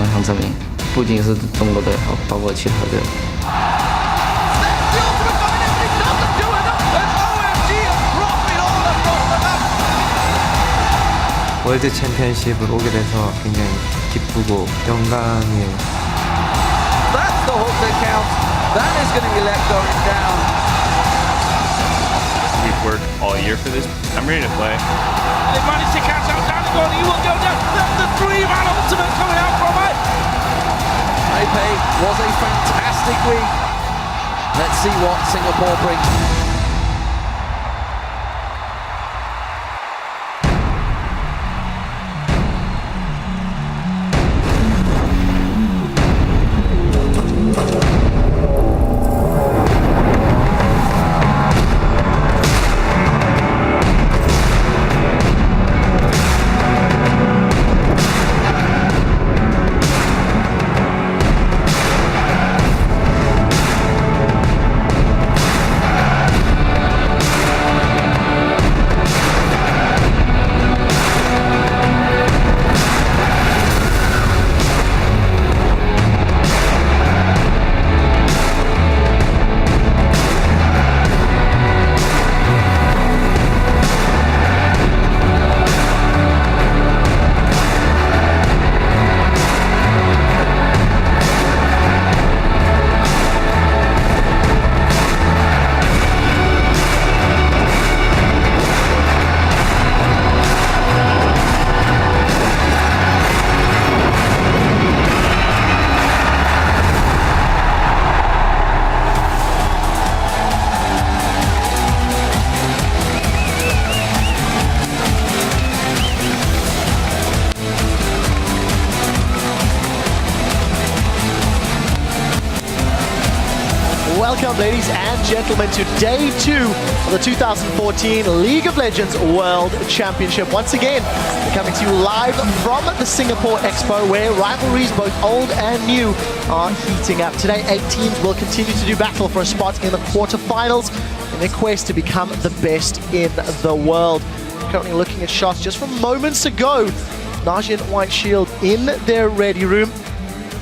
方向证明，不仅是中国队，包括其他队。월드 챔피언십을 오게 돼서 굉장히 기쁘고 영광이에요. That's the hook that counts. That is going to be let going down. We've worked all year for this. I'm ready to play. They managed to catch out down the goal. He will go down. The three-man ultimate coming out from it. Taipei was a fantastic week. Let's see what Singapore brings. Welcome, ladies and gentlemen, to day 2 of the 2014 League of Legends World Championship. Once again, we're coming to you live from the Singapore Expo, where rivalries, both old and new, are heating up. Today, 8 teams will continue to do battle for a spot in the quarterfinals in their quest to become the best in the world. Currently looking at shots just from moments ago. Najin White Shield in their ready room.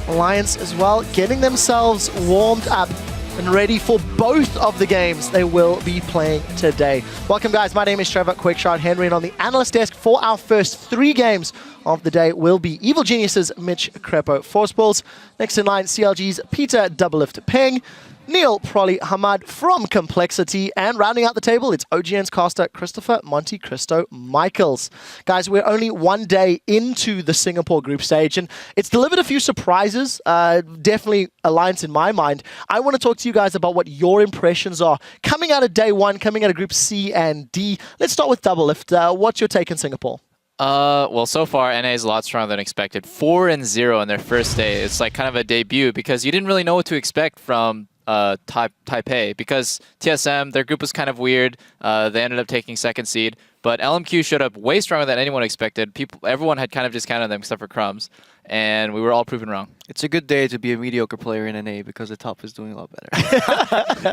Alliance as well, getting themselves warmed up and ready for both of the games they will be playing today. Welcome, guys. My name is Trevor Quickshot Henry, and on the analyst desk for our first 3 games of the day will be Evil Genius's Mitch Crepo Forceballs. Next in line, CLG's Peter Doublelift Peng, Neil Prolly Hamad from Complexity, and rounding out the table, it's OGN's caster Christopher Monte Cristo Michaels. Guys, we're only 1 day into the Singapore group stage, and it's delivered a few surprises, definitely Alliance in my mind. I want to talk to you guys about what your impressions are coming out of day 1, coming out of group C and D. Let's start with Doublelift. What's your take in Singapore? Well, so far, NA is a lot stronger than expected. 4-0 in their first day. It's like kind of a debut because you didn't really know what to expect from Taipei, because TSM, their group was kind of weird. They ended up taking 2nd seed, but LMQ showed up way stronger than anyone expected. Everyone had kind of discounted them except for Crumbs, and we were all proven wrong. It's a good day to be a mediocre player in NA because the top is doing a lot better.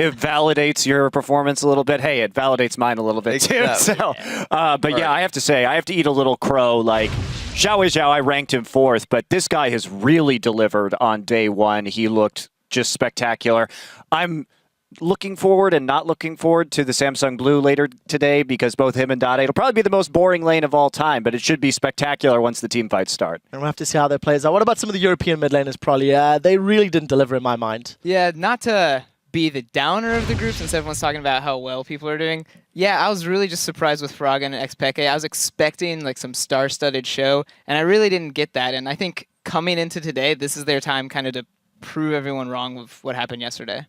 It validates your performance a little bit. Hey, it validates mine a little bit too. So, but yeah, I have to say, I have to eat a little crow. Like, Zhao Weizhao, I ranked him 4th, but this guy has really delivered on day 1. He looked just spectacular. I'm looking forward and not looking forward to the Samsung Blue later today because both him and Dade, it'll probably be the most boring lane of all time, but it should be spectacular once the team fights start. And we'll have to see how that plays out. What about some of the European mid laners, probably? They really didn't deliver in my mind. Yeah, not to be the downer of the group since everyone's talking about how well people are doing. Yeah, I was really just surprised with Froggen and Xpeke. I was expecting like some star-studded show, and I really didn't get that. And I think coming into today, this is their time kind of to prove everyone wrong with what happened yesterday.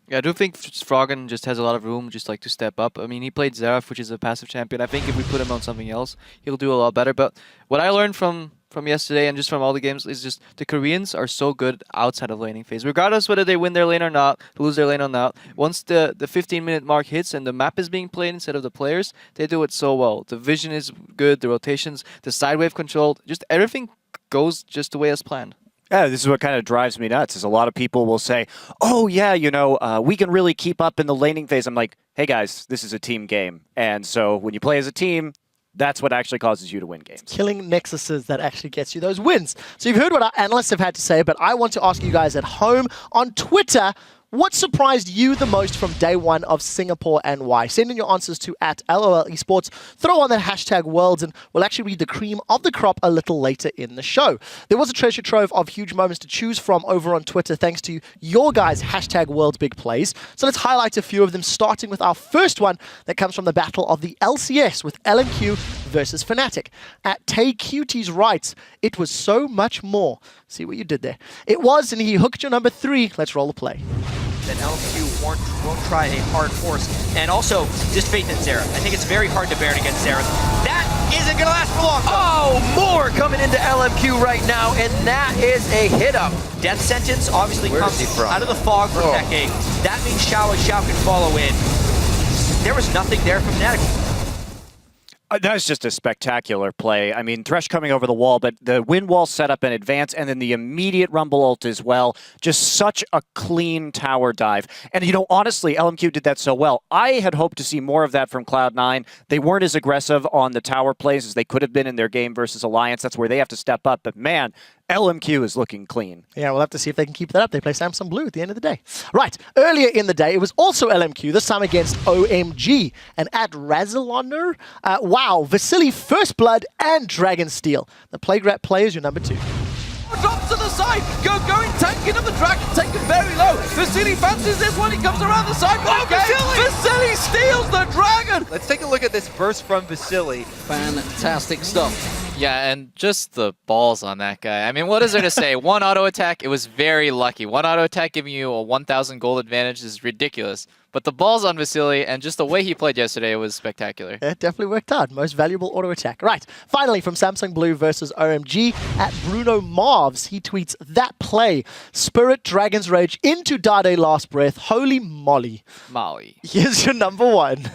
Yeah, I do think Froggen just has a lot of room just like to step up. I mean, he played Xerath, which is a passive champion. I think if we put him on something else, he'll do a lot better. But what I learned from yesterday and just from all the games is just the Koreans are so good outside of laning phase. Regardless whether they win their lane or not, lose their lane or not, once the 15-minute mark hits and the map is being played instead of the players, they do it so well. The vision is good, the rotations, the side wave control, just everything goes just the way as planned. Yeah, this is what kind of drives me nuts, is a lot of people will say, oh, yeah, you know, we can really keep up in the laning phase. I'm like, hey, guys, this is a team game. And so when you play as a team, That's what actually causes you to win games. Killing nexuses that actually gets you those wins. So you've heard what our analysts have had to say, but I want to ask you guys at home on Twitter, what surprised you the most from day one of Singapore and why? Send in your answers to @LOL Esports. Throw on that hashtag Worlds and we'll actually read the cream of the crop a little later in the show. There was a treasure trove of huge moments to choose from over on Twitter thanks to your guys' hashtag Worlds Big Plays. So let's highlight a few of them, starting with our first one that comes from the battle of the LCS with LMQ versus Fnatic. At TayQT's writes, it was so much more. See what you did there. It was, and he hooked your number 3. Let's roll the play. That LMQ won't try a hard force. And also, just faith in Xerath. I think it's very hard to bear against Xerath. That isn't going to last for long. Oh, more coming into LMQ right now, and that is a hit up. Death Sentence obviously Where comes is he from? out of the fog for Peke. That means Xiao can follow in. There was nothing there from Fnatic. That was just a spectacular play. I mean, Thresh coming over the wall, but the wind wall set up in advance, and then the immediate Rumble ult as well. Just such a clean tower dive. And, you know, honestly, LMQ did that so well. I had hoped to see more of that from Cloud9. They weren't as aggressive on the tower plays as they could have been in their game versus Alliance. That's where they have to step up. But, man, LMQ is looking clean. Yeah, we'll have to see if they can keep that up. They play Samsung Blue at the end of the day. Right, earlier in the day, it was also LMQ, this time against OMG. And at Raziloner, wow, Vasily First Blood and Dragon Steel. The Plague Rat player is your number 2. Drops to the side, going tanking of the dragon, taken very low. Vasily fancies this one, he comes around the side. Vasily steals the dragon! Let's take a look at this burst from Vasily. Fantastic stuff. Yeah, and just the balls on that guy. I mean, what is there to say? One auto attack, it was very lucky. One auto attack giving you a 1,000 gold advantage is ridiculous. But the balls on Vasily and just the way he played yesterday was spectacular. It definitely worked out. Most valuable auto attack. Right, finally from Samsung Blue versus OMG at Bruno Marvs. He tweets, that play, Spirit Dragon's Rage into Dade Last Breath. Holy moly. Molly. Here's your number 1.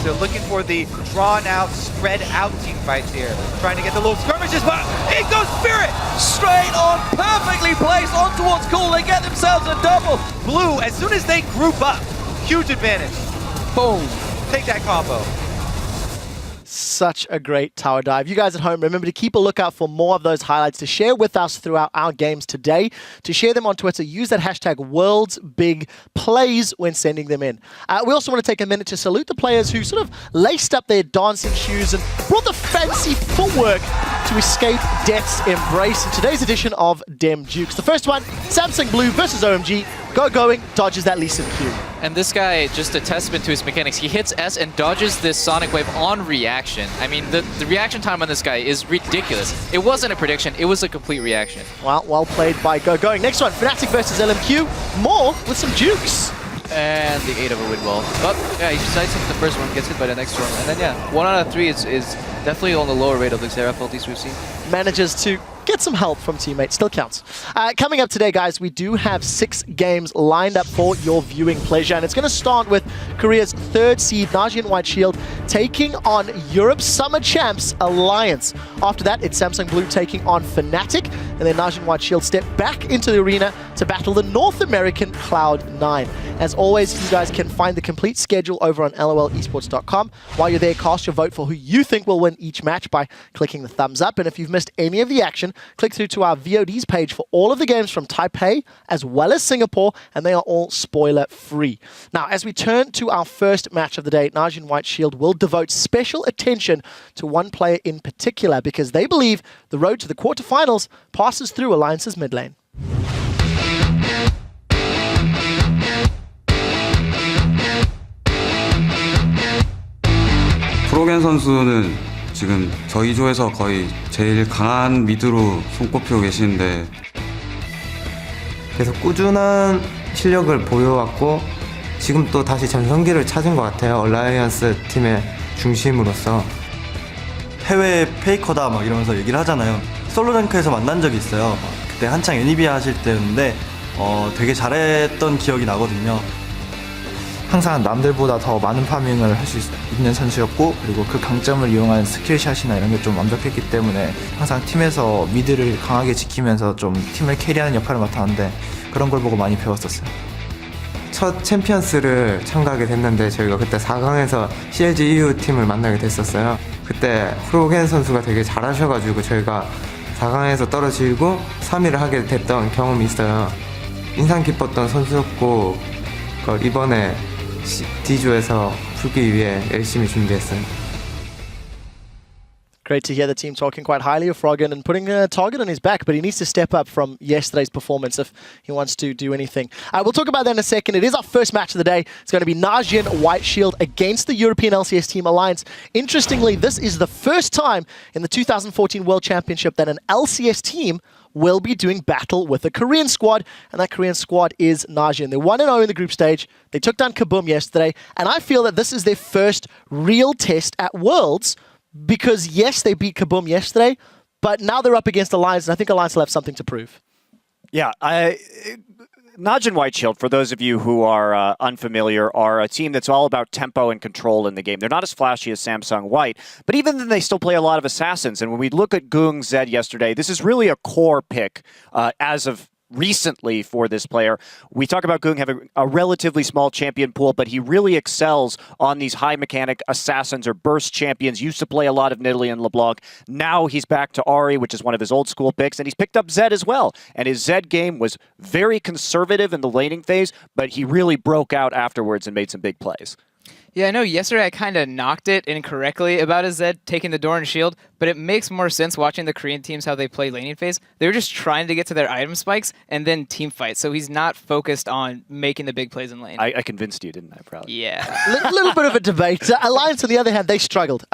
So looking for the drawn-out, spread-out team fights here. Trying to get the little skirmishes, but it goes Spirit! Straight on, perfectly placed on towards Cool. They get themselves a double. Blue, as soon as they group up, huge advantage. Boom. Take that combo. Such a great tower dive. You guys at home, remember to keep a lookout for more of those highlights to share with us throughout our games today. To share them on Twitter, use that hashtag WorldsBigPlays when sending them in. We also want to take a minute to salute the players who sort of laced up their dancing shoes and brought the fancy footwork to escape death's embrace in today's edition of Dem Dukes. The first one, Samsung Blue versus OMG. Going, dodges that Lee Sin Q. And this guy, just a testament to his mechanics. He hits S and dodges this Sonic Wave on reaction. I mean, the reaction time on this guy is ridiculous. It wasn't a prediction, it was a complete reaction. Well played by Going. Next one, Fnatic versus LMQ. More with some jukes. And the 8 of a wind wall. But yeah, he decides if the first one gets hit by the next one. And then yeah, 1 out of 3 is definitely on the lower rate of the Xerath ultis we've seen. Manages to get some help from teammates, still counts. Coming up today, guys, we do have 6 games lined up for your viewing pleasure, and it's going to start with Korea's 3rd seed, Najin White Shield, taking on Europe's Summer Champs Alliance. After that, it's Samsung Blue taking on Fnatic, and then Najin White Shield step back into the arena to battle the North American Cloud9. As always, you guys can find the complete schedule over on lolesports.com. While you're there, cast your vote for who you think will win each match by clicking the thumbs up, and if you've missed any of the action, click through to our VODs page for all of the games from Taipei as well as Singapore, and they are all spoiler-free. Now, as we turn to our first match of the day, Najin White Shield will devote special attention to one player in particular because they believe the road to the quarterfinals passes through Alliance's mid lane. 프로겐 선수는 지금 저희 조에서 거의 제일 강한 미드로 손꼽히고 계시는데 계속 꾸준한 실력을 보여왔고 지금 또 다시 전성기를 찾은 것 같아요. 얼라이언스 팀의 중심으로서. 해외 페이커다 막 이러면서 얘기를 하잖아요. 솔로 랭크에서 만난 적이 있어요. 그때 한창 애니비아 하실 때였는데 되게 잘했던 기억이 나거든요. 항상 남들보다 더 많은 파밍을 할 수 있는 선수였고, 그리고 그 강점을 이용한 스킬샷이나 이런 게 좀 완벽했기 때문에 항상 팀에서 미드를 강하게 지키면서 좀 팀을 캐리하는 역할을 맡았는데 그런 걸 보고 많이 배웠었어요. 첫 챔피언스를 참가하게 됐는데 저희가 그때 4강에서 CLG EU 팀을 만나게 됐었어요. 그때 프로겐 선수가 되게 잘하셔가지고 저희가 4강에서 떨어지고 3위를 하게 됐던 경험이 있어요. 인상 깊었던 선수였고 그걸 이번에 D조에서 풀기 위해 열심히 준비했어요. Great to hear the team talking quite highly of Froggen and putting a target on his back, but he needs to step up from yesterday's performance if he wants to do anything. We'll talk about that in a second. It is our first match of the day. It's going to be Najin White Shield against the European LCS Team Alliance. Interestingly, this is the first time in the 2014 World Championship that an LCS team will be doing battle with a Korean squad, and that Korean squad is Najin. They're 1-0 in the group stage. They took down Kaboom yesterday, and I feel that this is their first real test at Worlds. Because, yes, they beat Kaboom yesterday, but now they're up against Alliance, and I think Alliance will have something to prove. Yeah, Najin White Shield, for those of you who are unfamiliar, are a team that's all about tempo and control in the game. They're not as flashy as Samsung White, but even then they still play a lot of assassins. And when we look at Goong Zed yesterday, this is really a core pick as of recently for this player. We talk about Goong having a relatively small champion pool, but he really excels on these high mechanic assassins or burst champions. Used to play a lot of Nidalee and LeBlanc. Now he's back to Ahri, which is one of his old school picks, and he's picked up Zed as well. And his Zed game was very conservative in the laning phase, but he really broke out afterwards and made some big plays. Yeah, I know yesterday I kind of knocked it incorrectly about his Zed taking the door and shield, but it makes more sense watching the Korean teams how they play laning phase. They were just trying to get to their item spikes and then team fight, so he's not focused on making the big plays in lane. I convinced you, didn't I, probably? Yeah. A little bit of a debate. Alliance, on the other hand, they struggled.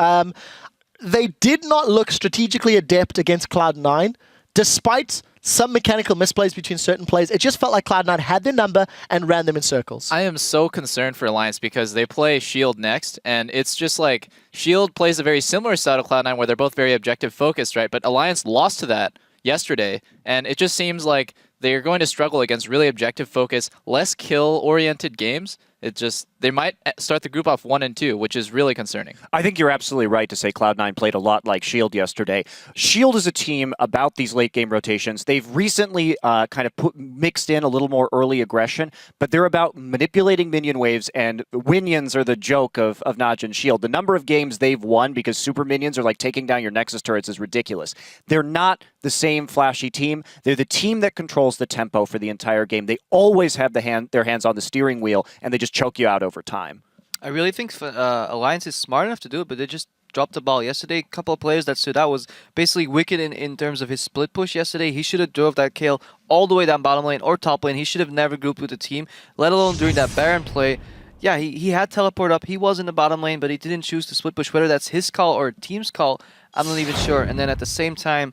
They did not look strategically adept against Cloud9, despite some mechanical misplays between certain plays. It just felt like Cloud9 had their number and ran them in circles. I am so concerned for Alliance because they play Shield next, and it's just like Shield plays a very similar style to Cloud9 where they're both very objective focused, right? But Alliance lost to that yesterday, and it just seems like they're going to struggle against really objective focused, less kill-oriented games. It just, they might start the group off 1 and 2, which is really concerning. I think you're absolutely right to say Cloud9 played a lot like Shield yesterday. Shield is a team about these late game rotations. They've recently kind of mixed in a little more early aggression, but they're about manipulating minion waves, and minions are the joke of Najin Shield. The number of games they've won because super minions are like taking down your Nexus turrets is ridiculous. They're not the same flashy team. They're the team that controls the tempo for the entire game. They always have their hands on the steering wheel, and they just choke you out over time. I really think Alliance is smart enough to do it, but they just dropped the ball yesterday. A couple of players that stood out was basically Wicked in terms of his split push yesterday. He should have drove that kill all the way down bottom lane or top lane. He should have never grouped with the team, let alone during that Baron play. Yeah, he had teleport up. He was in the bottom lane, but he didn't choose to split push. Whether that's his call or team's call, I'm not even sure. And then at the same time,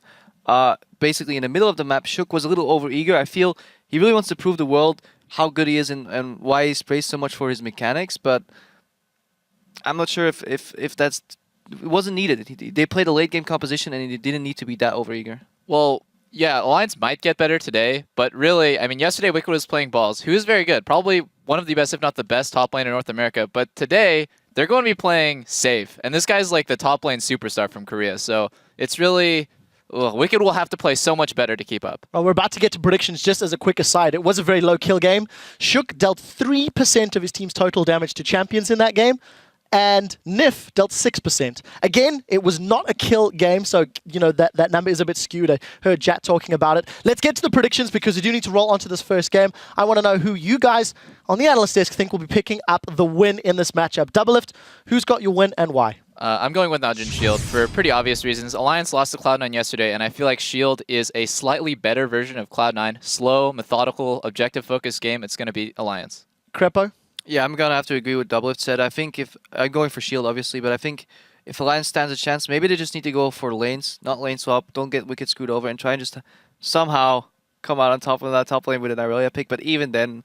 basically in the middle of the map, Shook was a little overeager. I feel he really wants to prove the world how good he is and why he's praised so much for his mechanics, but I'm not sure if that's... It wasn't needed. They played a late game composition and it didn't need to be that overeager. Well, yeah, Alliance might get better today, but really, I mean, yesterday Wicked was playing balls. He was very good. Probably one of the best, if not the best, top lane in North America. But today, they're going to be playing safe. And this guy's like the top lane superstar from Korea. So it's really... Wicked will have to play so much better to keep up. Well, we're about to get to predictions. Just as a quick aside, it was a very low kill game. Shook dealt 3% of his team's total damage to champions in that game, and Nif dealt 6%. Again, it was not a kill game, so you know that number is a bit skewed. I heard Jat talking about it. Let's get to the predictions because we do need to roll onto this first game. I want to know who you guys on the analyst desk think will be picking up the win in this matchup. Doublelift, who's got your win and why? I'm going with Najin Shield for pretty obvious reasons. Alliance lost to Cloud9 yesterday, and I feel like Shield is a slightly better version of Cloud9. Slow, methodical, objective-focused game. It's going to be Alliance. Crepo? Yeah, I'm going to have to agree with Doublelift said. I think if... I'm going for Shield, obviously, but I think if Alliance stands a chance, maybe they just need to go for lanes, not lane swap. Don't get Wicked screwed over and try and just somehow come out on top of that top lane with an Irelia pick. But even then,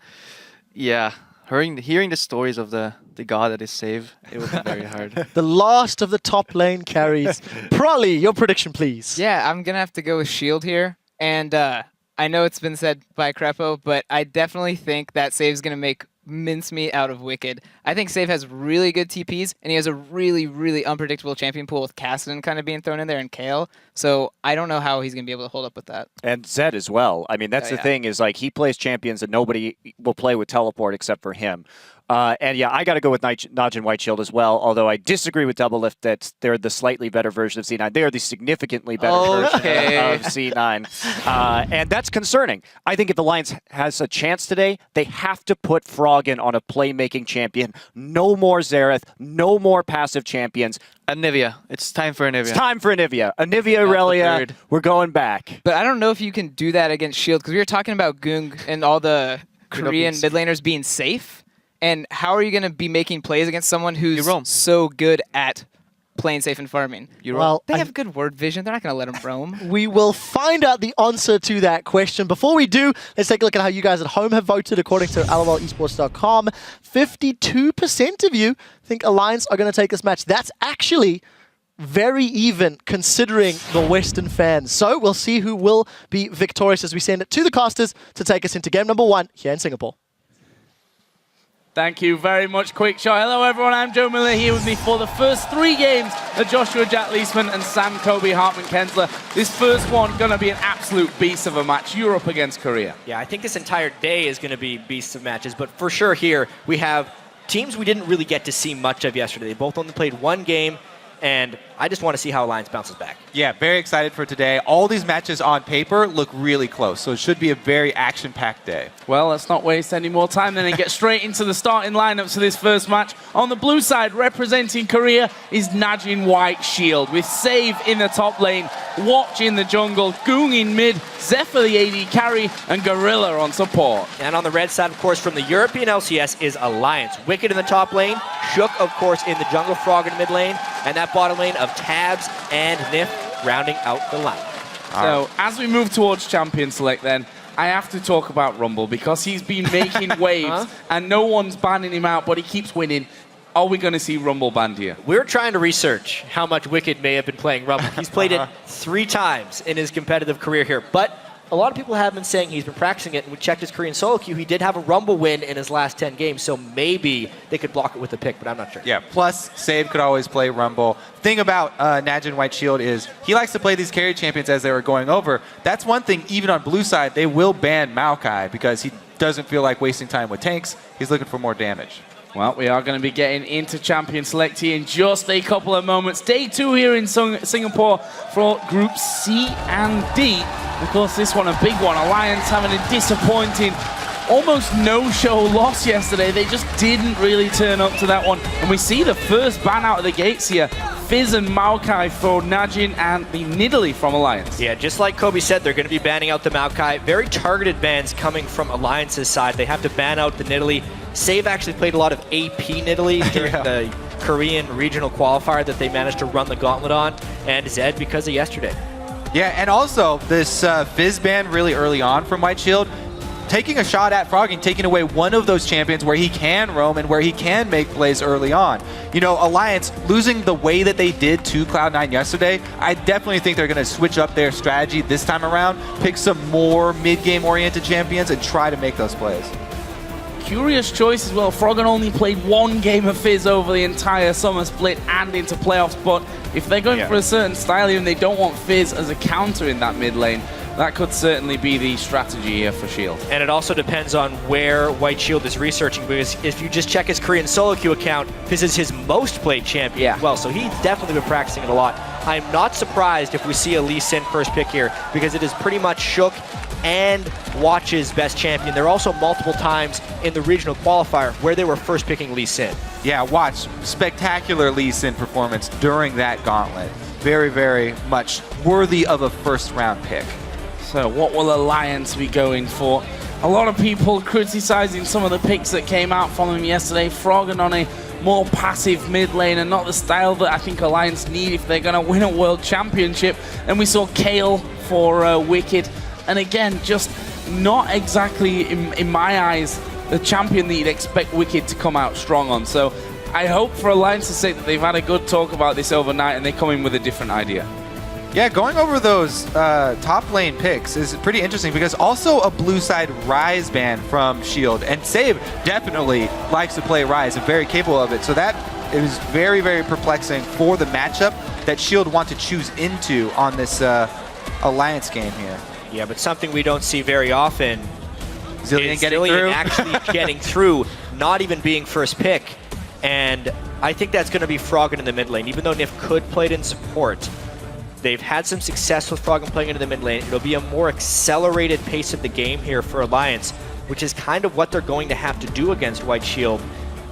yeah... Hearing the stories of the god that is Save, it would be very hard. The last of the top lane carries. Prolly, your prediction, please. Yeah, I'm going to have to go with Shield here. And I know it's been said by Crepo, but I definitely think that Save's going to make mincemeat out of Wicked. I think Save has really good TPs, and he has a really, really unpredictable champion pool with Cassidy kind of being thrown in there and Kale. So I don't know how he's going to be able to hold up with that. And Zed as well. I mean, that's the thing is like he plays champions and nobody will play with teleport except for him. And yeah, I got to go with Najin White Shield as well, although I disagree with Double Lift that they're the slightly better version of C9. They are the significantly better version of C9. And that's concerning. I think if Alliance has a chance today, they have to put Froggen on a playmaking champion. No more Xerath, no more passive champions. Anivia. It's time for Anivia. It's time for Anivia. Anivia, Aurelia, we're going back. But I don't know if you can do that against Shield, because we were talking about Gung and all the Korean mid laners being safe. And how are you going to be making plays against someone who's so good at playing safe and farming? Well, they have good word vision. They're not going to let them roam. We will find out the answer to that question. Before we do, let's take a look at how you guys at home have voted according to lolesports.com. 52% of you think Alliance are going to take this match. That's actually very even considering the Western fans. So we'll see who will be victorious as we send it to the casters to take us into game number 1 here in Singapore. Thank you very much, Quick Shot. Hello, everyone. I'm Joe Miller here with me for the first 3 games of Joshua Jack Leisman and Sam Kobe Hartman-Kensler. This first one going to be an absolute beast of a match. Europe against Korea. Yeah, I think this entire day is going to be beasts of matches, but for sure here we have teams we didn't really get to see much of yesterday. They both only played 1 game, and I just want to see how Alliance bounces back. Yeah, very excited for today. All these matches on paper look really close, so it should be a very action-packed day. Well, let's not waste any more time then and get straight into the starting lineups for this first match. On the blue side, representing Korea, is Najin White Shield, with Save in the top lane, Watch in the jungle, Gung in mid, Zephyr the AD carry, and Gorilla on support. And on the red side, of course, from the European LCS is Alliance. Wicked in the top lane, Shook, of course, in the jungle, Frog in mid lane, and that bottom lane of Tabs and Nif rounding out the line. So, as we move towards Champion Select then, I have to talk about Rumble because he's been making waves and no one's banning him out, but he keeps winning. Are we going to see Rumble banned here? We're trying to research how much Wicked may have been playing Rumble. He's played it 3 times in his competitive career here, but a lot of people have been saying he's been practicing it, and we checked his Korean solo queue. He did have a Rumble win in his last 10 games, so maybe they could block it with a pick, but I'm not sure. Yeah, plus Save could always play Rumble. Thing about Najin White Shield is he likes to play these carry champions as they were going over. That's one thing, even on blue side, they will ban Maokai because he doesn't feel like wasting time with tanks. He's looking for more damage. Well, we are going to be getting into Champion Select here in just a couple of moments. Day 2 here in Singapore for Group C and D. Of course, this one a big one. Alliance having a disappointing, almost no-show loss yesterday. They just didn't really turn up to that one. And we see the first ban out of the gates here. Fizz and Maokai for Najin and the Nidalee from Alliance. Yeah, just like Kobe said, they're going to be banning out the Maokai. Very targeted bans coming from Alliance's side. They have to ban out the Nidalee. Save actually played a lot of AP Nidalee during the Korean regional qualifier that they managed to run the gauntlet on, and Zed because of yesterday. Yeah, and also this Fizz ban really early on from White Shield, taking a shot at Froggen, taking away one of those champions where he can roam and where he can make plays early on. You know, Alliance losing the way that they did to Cloud9 yesterday, I definitely think they're going to switch up their strategy this time around, pick some more mid-game oriented champions and try to make those plays. Curious choice as well. Froggen only played 1 game of Fizz over the entire summer split and into playoffs, but if they're going for a certain style here and they don't want Fizz as a counter in that mid lane, that could certainly be the strategy here for Shield. And it also depends on where White Shield is researching, because if you just check his Korean solo queue account, Fizz is his most played champion as well, so he's definitely been practicing it a lot. I'm not surprised if we see a Lee Sin first pick here, because it is pretty much Shook and Watch's best champion. There are also multiple times in the regional qualifier where they were first picking Lee Sin. Yeah, Watch, spectacular Lee Sin performance during that gauntlet. Very, very much worthy of a first round pick. So what will Alliance be going for? A lot of people criticizing some of the picks that came out from him yesterday. Froggen on a more passive mid lane and not the style that I think Alliance need if they're going to win a world championship. And we saw Kale for Wicked. And again, just not exactly, in my eyes, the champion that you'd expect Wicked to come out strong on. So I hope for Alliance's sake that they've had a good talk about this overnight and they come in with a different idea. Yeah, going over those top lane picks is pretty interesting because also a blue side Ryze ban from Shield, and Save definitely likes to play Ryze and very capable of it. So that is very, very perplexing for the matchup that Shield want to choose into on this Alliance game here. Yeah, but something we don't see very often Zilean is getting Zilean through. actually getting through, not even being first pick. And I think that's going to be Froggen in the mid lane. Even though Nif could play it in support, they've had some success with Froggen playing into the mid lane. It'll be a more accelerated pace of the game here for Alliance, which is kind of what they're going to have to do against White Shield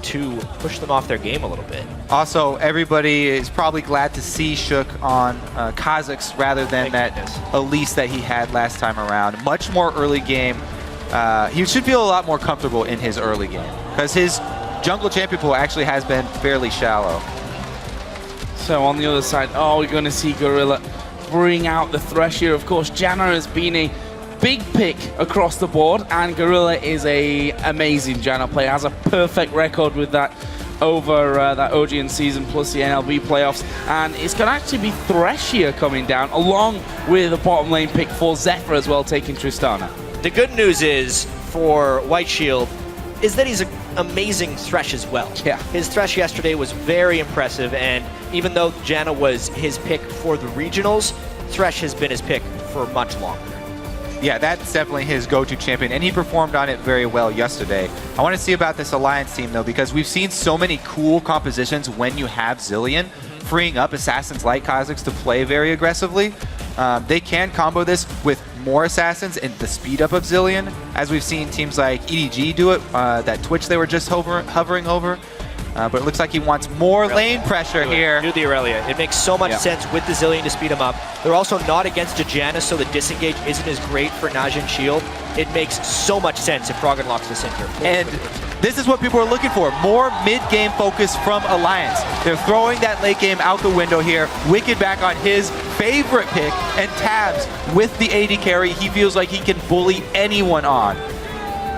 to push them off their game a little bit. Also, everybody is probably glad to see Shook on Kha'Zix rather than that Elise that he had last time around. Much more early game. He should feel a lot more comfortable in his early game because his jungle champion pool actually has been fairly shallow. So on the other side, we're going to see Gorilla bring out the Thresh here. Of course, Janna has been a big pick across the board, and Gorilla is a amazing Janna player. Has a perfect record with that over that OGN season plus the NLB playoffs, and it's going to actually be Thresh here coming down, along with a bottom lane pick for Zephyr as well, taking Tristana. The good news is for White Shield is that he's an amazing Thresh as well. Yeah. His Thresh yesterday was very impressive, and even though Janna was his pick for the regionals, Thresh has been his pick for much longer. Yeah, that's definitely his go-to champion, and he performed on it very well yesterday. I want to see about this Alliance team, though, because we've seen so many cool compositions when you have Zilean, freeing up assassins like Kha'Zix to play very aggressively. They can combo this with more assassins and the speed up of Zilean, as we've seen teams like EDG do it, that Twitch they were just hovering over. But it looks like he wants more lane pressure here. Do the Aurelia. It makes so much sense with the Zilean to speed him up. They're also not against a Janna, so the disengage isn't as great for Najin Shield. It makes so much sense if Froggen locks this in here. And this is what people are looking for. More mid-game focus from Alliance. They're throwing that late game out the window here. Wicked back on his favorite pick, and Tabs with the AD carry. He feels like he can bully anyone on.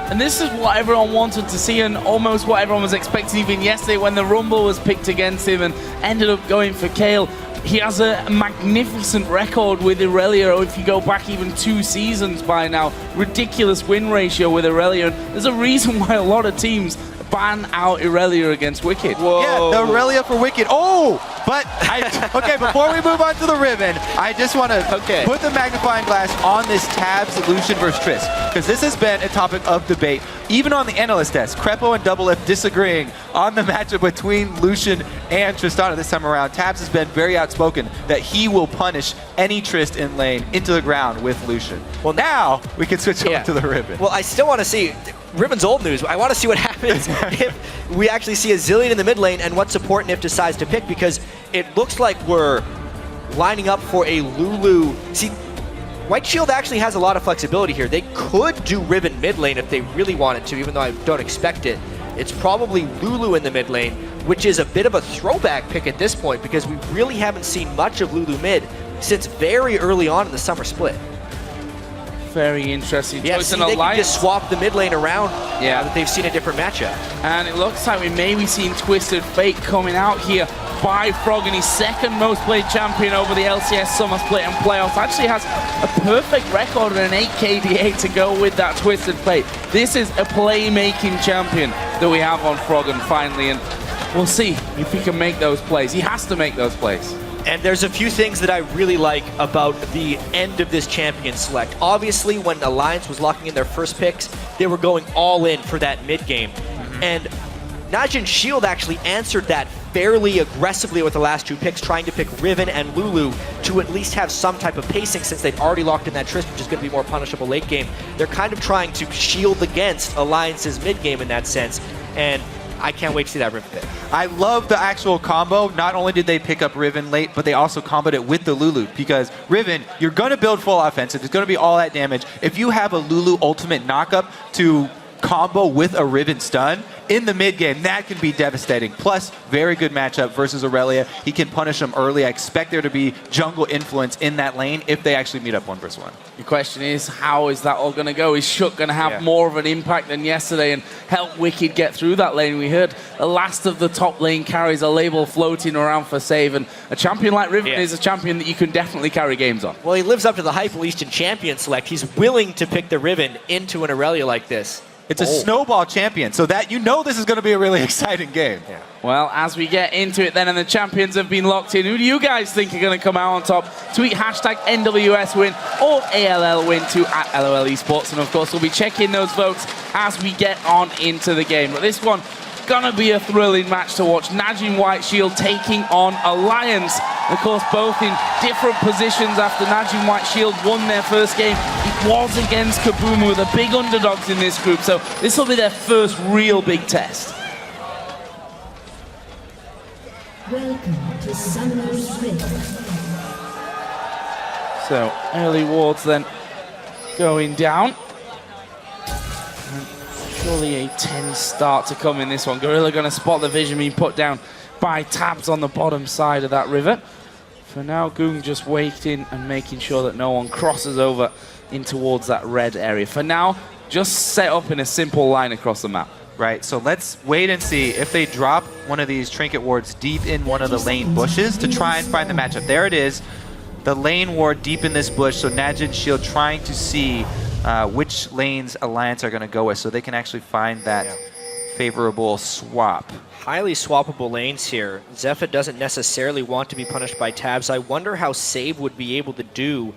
And this is what everyone wanted to see, and almost what everyone was expecting even yesterday when the Rumble was picked against him and ended up going for Kayle. He has a magnificent record with Aurelia, or if you go back even 2 seasons by now, ridiculous win ratio with Aurelia. And there's a reason why a lot of teams ban out Aurelia against Wicked. Whoa. Yeah, the Aurelia for Wicked. Oh, but okay, before we move on to the Riven, I just want to put the magnifying glass on this Tabs Lucian versus Triss, because this has been a topic of debate, even on the analyst desk. Crepo and Double F disagreeing on the matchup between Lucian and Tristana this time around. Tabs has been very outspoken that he will punish any Trist in lane into the ground with Lucian. Well, now we can switch over to the Riven. Well, I still want to see Riven's old news. I want to see what happens if we actually see a Zilean in the mid lane and what support Nif decides to pick, because it looks like we're lining up for a Lulu. See, White Shield actually has a lot of flexibility here. They could do Riven mid lane if they really wanted to, even though I don't expect it. It's probably Lulu in the mid lane, which is a bit of a throwback pick at this point, because we really haven't seen much of Lulu mid since very early on in the summer split. Very interesting. Yeah, choice. see, And they can Alliance, just swap the mid lane around now that they've seen a different matchup. and it looks like we may be seeing Twisted Fate coming out here by Froggen. His second most played champion over the LCS Summer Split and playoffs. Actually has a perfect record and an 8 KDA to go with that Twisted Fate. This is a playmaking champion that we have on Froggen finally, and we'll see if he can make those plays. He has to make those plays. And there's a few things that I really like about the end of this champion select. Obviously, when Alliance was locking in their first picks, they were going all in for that mid game. And Najin Shield actually answered that fairly aggressively with the last 2 picks, trying to pick Riven and Lulu to at least have some type of pacing, since they've already locked in that Trist, which is going to be more punishable late game. They're kind of trying to shield against Alliance's mid game in that sense. And I can't wait to see that Riven pick. I love the actual combo. Not only did they pick up Riven late, but they also comboed it with the Lulu, because Riven, you're going to build full offensive. It's going to be all that damage. If you have a Lulu ultimate knockup to combo with a Riven stun, in the mid game, that can be devastating. Plus, very good matchup versus Aurelia. He can punish him early. I expect there to be jungle influence in that lane if they actually meet up 1 versus 1. The question is, how is that all going to go? Is Shook going to have more of an impact than yesterday and help Wicked get through that lane? We heard the last of the top lane carries a label floating around for save, and a champion like Riven is a champion that you can definitely carry games on. Well, he lives up to the hype, at least in champion select. He's willing to pick the Riven into an Aurelia like this. It's a snowball champion, so that this is going to be a really exciting game. Yeah. Well, as we get into it then, and the champions have been locked in, who do you guys think are going to come out on top? Tweet hashtag NWS win or ALL win to @LOL Esports, and of course we'll be checking those votes as we get on into the game. But this one, gonna be a thrilling match to watch. Najin White Shield taking on Alliance. Of course, both in different positions after Najin White Shield won their first game. It was against Kaboom, the big underdogs in this group, so this will be their first real big test. Welcome to Summoner's Rift. So, early wards then going down. Surely a 10 start to come in this one. Gorilla going to spot the vision being put down by Tabs on the bottom side of that river. For now, Goong just waiting and making sure that no one crosses over in towards that red area. For now, just set up in a simple line across the map. Right, so let's wait and see if they drop one of these trinket wards deep in one of the lane bushes to try and find the matchup. There it is, the lane ward deep in this bush. So Najin Shield trying to see which lanes Alliance are going to go with so they can actually find that favorable swap. Highly swappable lanes here. Zephyr doesn't necessarily want to be punished by Tabs. I wonder how Save would be able to do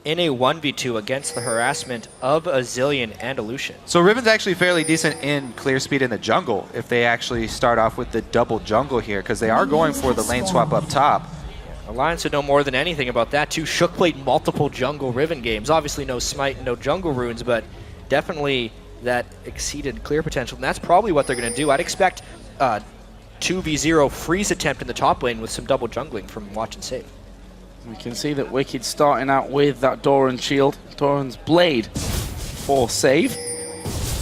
in a 1v2 against the harassment of a Zillion and a Lucian. So Riven's actually fairly decent in clear speed in the jungle if they actually start off with the double jungle here, because they are going for the lane swap up top. Alliance would know more than anything about that too. Shook played multiple jungle Riven games. Obviously no smite, no jungle runes, but definitely that exceeded clear potential. And that's probably what they're going to do. I'd expect 2v0 freeze attempt in the top lane with some double jungling from Watch and Save. We can see that Wicked starting out with that Doran shield, Doran's blade for save.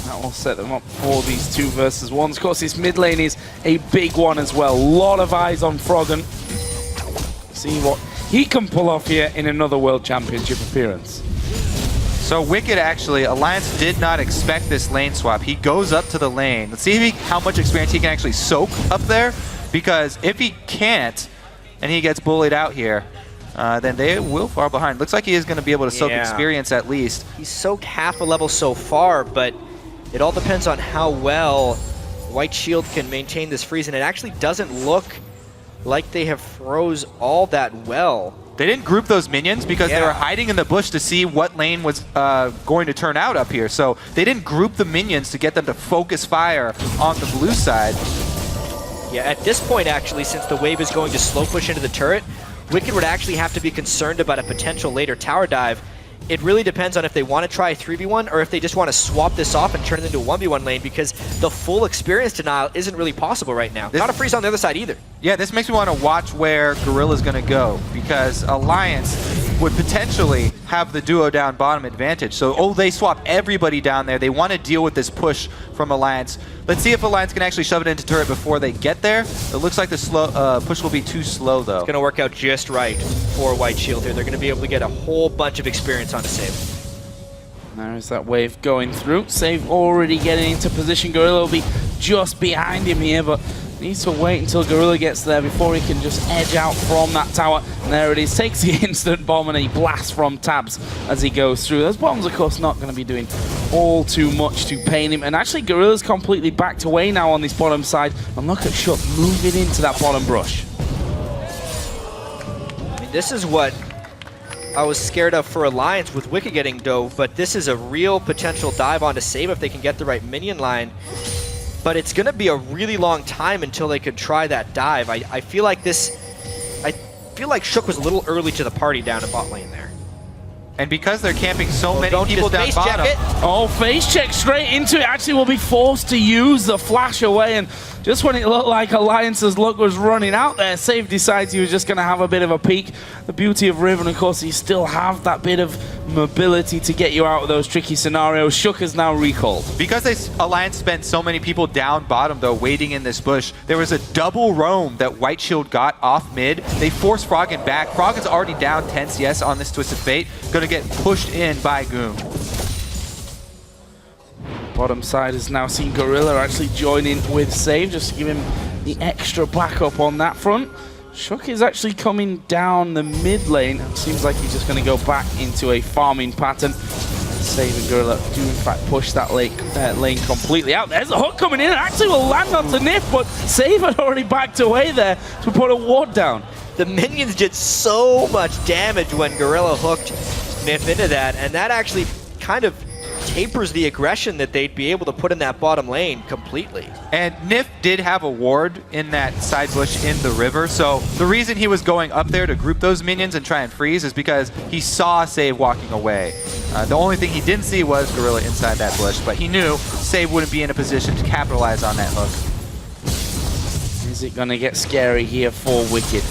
That will set them up for these 2 versus 1s. Of course, this mid lane is a big one as well. A lot of eyes on Froggen. See what he can pull off here in another World Championship appearance. So Wicked actually, Alliance did not expect this lane swap. He goes up to the lane. Let's see how much experience he can actually soak up there, because if he can't and he gets bullied out here, then they will fall behind. Looks like he is going to be able to soak experience at least. He's soaked half a level so far, but it all depends on how well White Shield can maintain this freeze, and it actually doesn't look like they have froze all that well. They didn't group those minions because they were hiding in the bush to see what lane was going to turn out up here. So they didn't group the minions to get them to focus fire on the blue side. Yeah, at this point actually, since the wave is going to slow push into the turret, Wicked would actually have to be concerned about a potential later tower dive. It really depends on if they want to try a 3v1 or if they just want to swap this off and turn it into a 1v1 lane, because the full experience denial isn't really possible right now. Not a freeze on the other side either. Yeah, this makes me want to watch where Gorilla's going to go, because Alliance would potentially have the duo down bottom advantage. So, they swap everybody down there. They want to deal with this push from Alliance. Let's see if Alliance can actually shove it into turret before they get there. It looks like the push will be too slow, though. It's going to work out just right for White Shield here. They're going to be able to get a whole bunch of experience on a save. There's that wave going through. Save already getting into position. Gorilla will be just behind him here, but needs to wait until Gorilla gets there before he can just edge out from that tower. And there it is. Takes the instant bomb and a blast from Tabs as he goes through. Those bombs, of course, not going to be doing all too much to pain him. And actually, Gorilla's completely backed away now on this bottom side. And look at Shook moving into that bottom brush. I mean, this is what I was scared of for Alliance with Wicked getting dove, but this is a real potential dive onto Save if they can get the right minion line. But it's going to be a really long time until they could try that dive. I feel like Shook was a little early to the party down in bot lane there. And because they're camping so many people down bottom. Oh, face check straight into it. Actually will be forced to use the flash away, and just when it looked like Alliance's luck was running out there, Save decides he was just going to have a bit of a peek. The beauty of Riven, of course, you still have that bit of mobility to get you out of those tricky scenarios. Shook is now recalled. Because Alliance spent so many people down bottom, though, waiting in this bush, there was a double roam that White Shield got off mid. They forced Froggen back. Froggen's already down 10 CS on this Twisted Fate. Going to get pushed in by Goom. Bottom side has now seen Gorilla actually join in with Save, just to give him the extra backup on that front. Shook is actually coming down the mid lane. Seems like he's just going to go back into a farming pattern. Save and Gorilla do in fact push that lane completely out. There's a hook coming in and actually will land onto Nif, but Save had already backed away there to put a ward down. The minions did so much damage when Gorilla hooked Nif into that, and that actually kind of tapers the aggression that they'd be able to put in that bottom lane completely. And Nif did have a ward in that side bush in the river, so the reason he was going up there to group those minions and try and freeze is because he saw Save walking away. The only thing he didn't see was Gorilla inside that bush, but he knew Save wouldn't be in a position to capitalize on that hook. Is it going to get scary here for Wicked?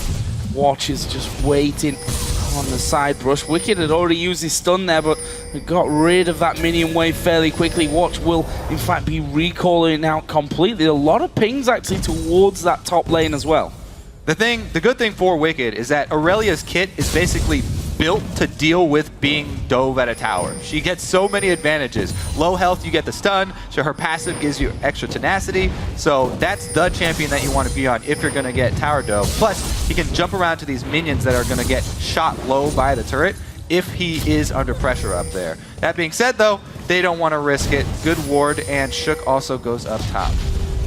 Watch is just waiting on the side brush. Wicked had already used his stun there, but got rid of that minion wave fairly quickly. Watch will, in fact, be recalling out completely. A lot of pings actually towards that top lane as well. The good thing for Wicked is that Aurelia's kit is basically built to deal with being dove at a tower. She gets so many advantages. Low health, you get the stun, so her passive gives you extra tenacity, so that's the champion that you want to be on if you're going to get tower dove. Plus, he can jump around to these minions that are going to get shot low by the turret if he is under pressure up there. That being said, though, they don't want to risk it. Good ward, and Shook also goes up top.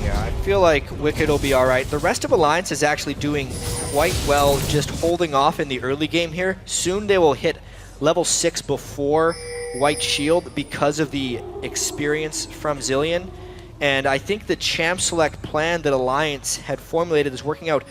Yeah, I feel like Wicked will be alright. The rest of Alliance is actually doing quite well, just holding off in the early game here. Soon they will hit level 6 before White Shield because of the experience from Zilean. And I think the champ select plan that Alliance had formulated is working out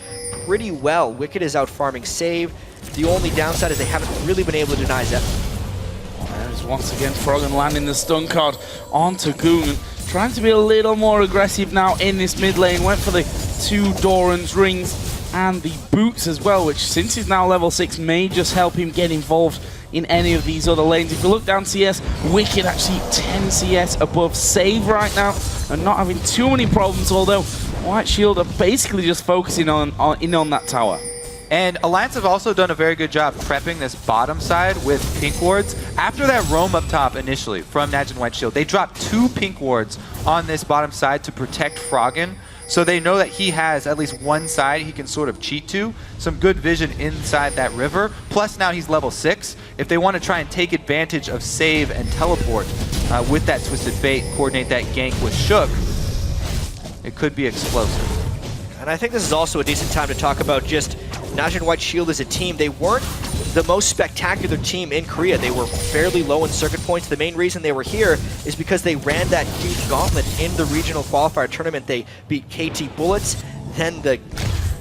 pretty well. Wicked is out farming Save. The only downside is they haven't really been able to deny Zephyr. There's once again Froggen landing the stun card onto Goon. Trying to be a little more aggressive now in this mid lane. Went for the 2 Doran's rings and the boots as well, which since he's now level 6 may just help him get involved in any of these other lanes. If you look down CS, Wicked actually 10 CS above Save right now and not having too many problems, although White Shield are basically just focusing on that tower. And Alliance have also done a very good job prepping this bottom side with pink wards. After that roam up top initially from Naj and White Shield, they dropped 2 pink wards on this bottom side to protect Froggen. So they know that he has at least one side he can sort of cheat to. Some good vision inside that river. Plus now he's level 6. If they want to try and take advantage of Save and teleport with that Twisted Fate, coordinate that gank with Shook, it could be explosive. And I think this is also a decent time to talk about just Naj and White Shield as a team. They weren't the most spectacular team in Korea. They were fairly low in circuit points. The main reason they were here is because they ran that huge gauntlet in the regional qualifier tournament. They beat KT Bullets, then the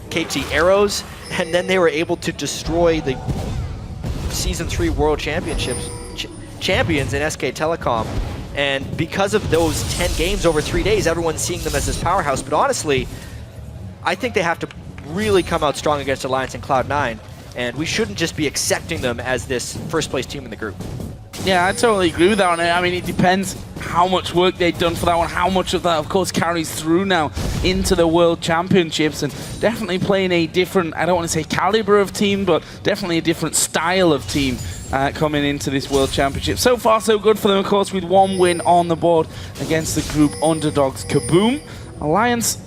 KT Arrows, and then they were able to destroy the Season 3 World Championships champions in SK Telecom. And because of those 10 games over 3 days, everyone's seeing them as this powerhouse. But honestly, I think they have to really come out strong against Alliance and Cloud9, and we shouldn't just be accepting them as this first-place team in the group. Yeah, I totally agree with that one. I mean, it depends how much work they've done for that one, how much of that, of course, carries through now into the World Championships, and definitely playing a different, I don't want to say caliber of team, but definitely a different style of team coming into this World Championship. So far, so good for them, of course, with 1 win on the board against the group underdogs Kaboom. Alliance,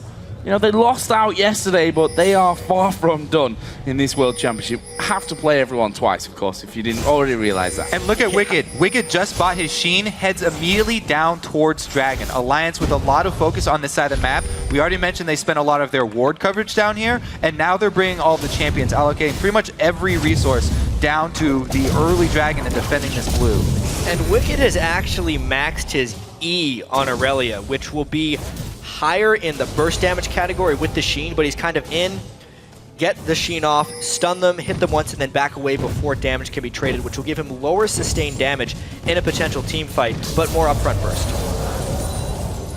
you know, they lost out yesterday, but they are far from done in this World Championship. Have to play everyone twice, of course, if you didn't already realize that. And look at Wicked. Wicked just bought his Sheen, heads immediately down towards Dragon. Alliance with a lot of focus on this side of the map. We already mentioned they spent a lot of their ward coverage down here, and now they're bringing all the champions, allocating pretty much every resource down to the early Dragon and defending this blue. And Wicked has actually maxed his E on Aurelia, which will be higher in the burst damage category with the Sheen, but he's kind of in, get the Sheen off, stun them, hit them once, and then back away before damage can be traded, which will give him lower sustained damage in a potential team fight, but more upfront burst.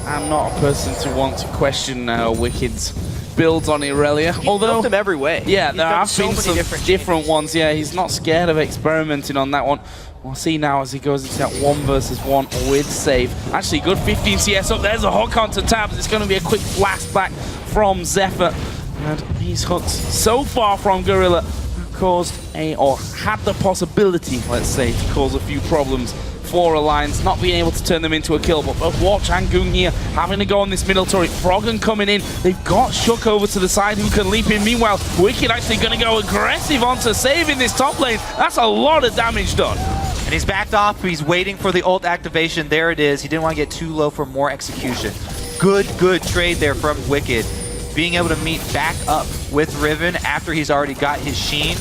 I'm not a person to want to question Wicked's builds on Irelia. Although built him every way. Yeah, He's there done have so been many some different ones. Yeah, he's not scared of experimenting on that one. We'll see now as he goes into that 1 versus 1 with save. Actually, good 15 CS up. There's a hook onto Tabs. It's going to be a quick blast back from Zephyr. And these hooks so far from Gorilla caused or had the possibility, let's say, to cause a few problems for Alliance, not being able to turn them into a kill. But both Watch and Goon here having to go on this middle turret. Froggen coming in. They've got Shook over to the side who can leap in. Meanwhile, Wicked actually going to go aggressive onto saving this top lane. That's a lot of damage done. And he's backed off. He's waiting for the ult activation. There it is. He didn't want to get too low for more execution. Good trade there from Wicked. Being able to meet back up with Riven after he's already got his Sheen.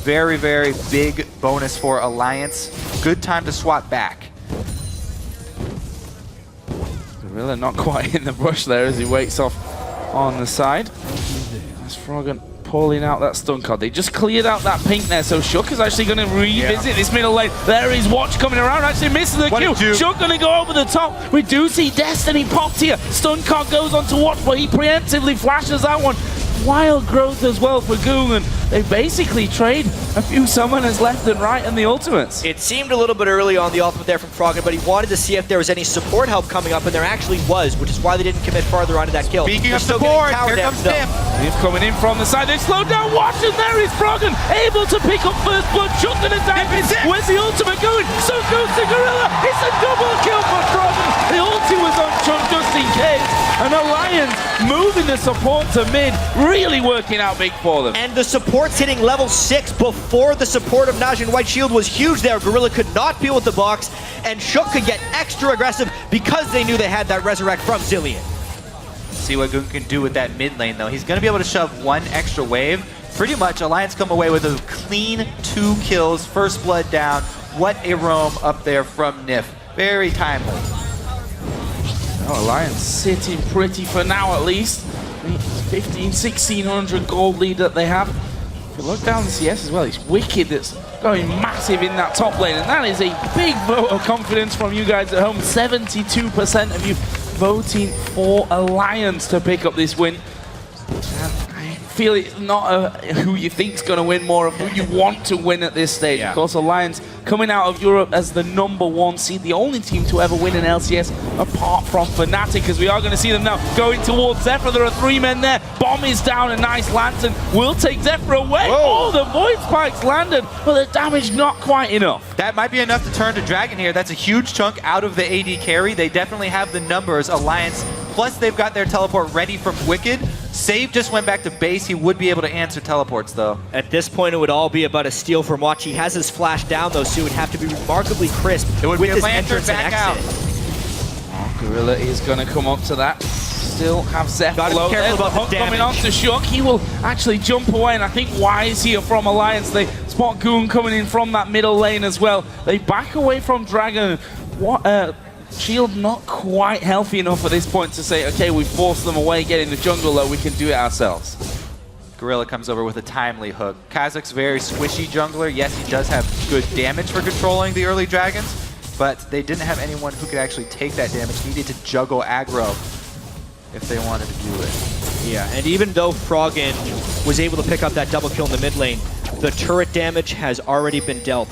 Very big bonus for Alliance. Good time to swap back. Gorilla not quite in the brush there as he waits off on the side. That's Froggen pulling out that stun card. They just cleared out that pink there, so Shook is actually going to revisit this middle lane. There is Watch coming around, actually misses the kill. Shook going to go over the top. We do see Destiny popped here. Stun card goes on to Watch, but he preemptively flashes that one. Wild growth as well for Goon, and they basically trade a few summoners left and right and the ultimates. It seemed a little bit early on the ultimate there from Froggen, but he wanted to see if there was any support help coming up, and there actually was, which is why they didn't commit farther onto that kill. Speaking of support, here comes Niff. Niff coming in from the side. They slowed down Watch, and there is Froggen able to pick up first blood. Shook gonna dive in. Where's the ultimate going? So goes to Gorilla. It's a double kill for Froggen. The ulti was on Chunk just in case. And Alliance moving the support to mid, really working out big for them. And the support's hitting level 6 before the support of Najin White Shield was huge there. Gorilla could not deal with the box, and Shook could get extra aggressive because they knew they had that Resurrect from Zilean. See what Goon can do with that mid lane, though. He's going to be able to shove one extra wave. Pretty much, Alliance come away with a clean 2 kills, first blood down. What a roam up there from Niff. Very timely. Oh, Alliance sitting pretty for now at least. 1600 gold lead that they have. If you look down the CS as well, it's Wicked that's going massive in that top lane, and that is a big vote of confidence from you guys at home. 72% of you voting for Alliance to pick up this win. And I feel it's not who you think's going to win, more of who you want to win at this stage. Of course, Alliance coming out of Europe as the #1 seed, the only team to ever win an LCS apart from Fnatic, as we are going to see them now going towards Zephyr. There are 3 men there. Bomb is down, a nice lantern will take Zephyr away. Whoa. Oh, the void spikes landed, but the damage not quite enough. That might be enough to turn to Dragon here. That's a huge chunk out of the AD carry. They definitely have the numbers, Alliance. Plus, they've got their teleport ready from Wicked. Save just went back to base. He would be able to answer teleports, though. At this point, it would all be about a steal from Watch. He has his flash down, though, so it would have to be remarkably crisp It would with be a his lantern entrance and back out. exit. Gorilla is going to come up to that. Still have Zephyr Gotta be low. careful There's the about the hook coming on damage. to Shook. He will actually jump away, and I think Wise here from Alliance. They spot Goon coming in from that middle lane as well. They back away from Dragon. What? Shield not quite healthy enough at this point to say, okay, we forced them away, get in the jungle, though we can do it ourselves. Gorilla comes over with a timely hook. Kazac's very squishy jungler. Yes, he does have good damage for controlling the early dragons, but they didn't have anyone who could actually take that damage. Needed to juggle aggro if they wanted to do it. Yeah, and even though Froggen was able to pick up that double kill in the mid lane, the turret damage has already been dealt.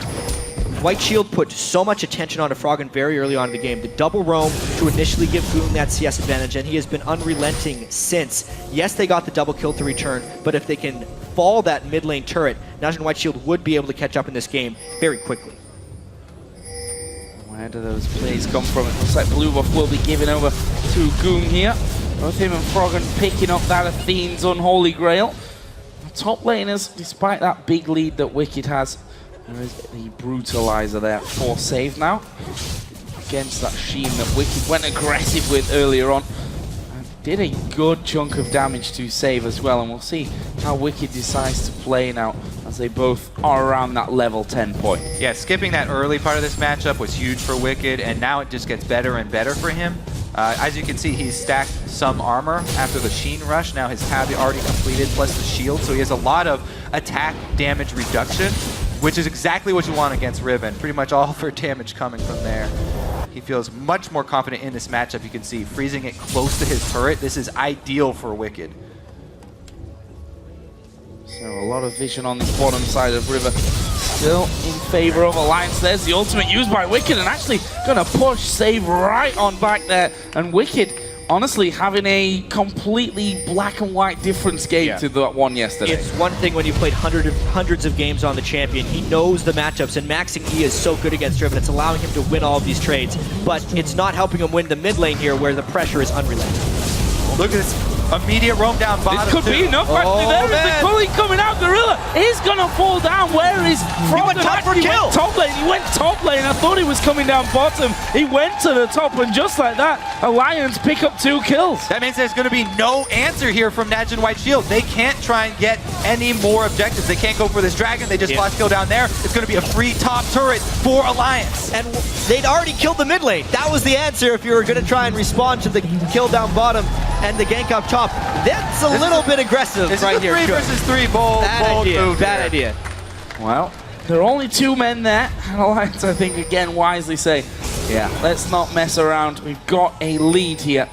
White Shield put so much attention onto Froggen very early on in the game. The double roam to initially give Goon that CS advantage, and he has been unrelenting since. Yes, they got the double kill to return, but if they can fall that mid lane turret, Najin White Shield would be able to catch up in this game very quickly. Where do those plays come from? It looks like Blue Buff will be giving over to Goon here. Both him and Froggen picking up that Athene's Unholy Grail. The top laners, despite that big lead that Wicked has, there is the Brutalizer there for save now. Against that Sheen that Wicked went aggressive with earlier on. And did a good chunk of damage to save as well. And we'll see how Wicked decides to play now as they both are around that level 10 point. Yeah, skipping that early part of this matchup was huge for Wicked, and now it just gets better and better for him. As you can see, he's stacked some armor after the Sheen rush. Now his tab already completed, plus the shield, so he has a lot of attack damage reduction, which is exactly what you want against Riven. Pretty much all for damage coming from there. He feels much more confident in this matchup. You can see freezing it close to his turret. This is ideal for Wicked. So a lot of vision on the bottom side of River. Still in favor of Alliance. There's the ultimate used by Wicked, and actually gonna push Save right on back there. And Wicked, honestly, having a completely black and white difference game to that one yesterday. It's one thing when you played hundreds of games on the champion. He knows the matchups, and maxing E is so good against Driven. It's allowing him to win all of these trades, but it's not helping him win the mid lane here where the pressure is unrelenting. Look at this immediate roam down bottom. This could be enough, actually. There is the Cully coming out. Gorilla is going to fall down. Where is Frog? He went top for kill. He went top lane. I thought he was coming down bottom. He went to the top, and just like that, Alliance pick up 2 kills. That means there's going to be no answer here from Naj and White Shield. They can't try and get any more objectives. They can't go for this dragon. They just lost kill down there. It's going to be a free top turret for Alliance. And they'd already killed the mid lane. That was the answer if you were going to try and respond to the kill down bottom and the gank up top. That's a little bit aggressive right here. 3 versus 3 bold move. Bad idea. Well, there are only 2 men there. And Alliance, I think, again, wisely say, yeah, let's not mess around. We've got a lead here.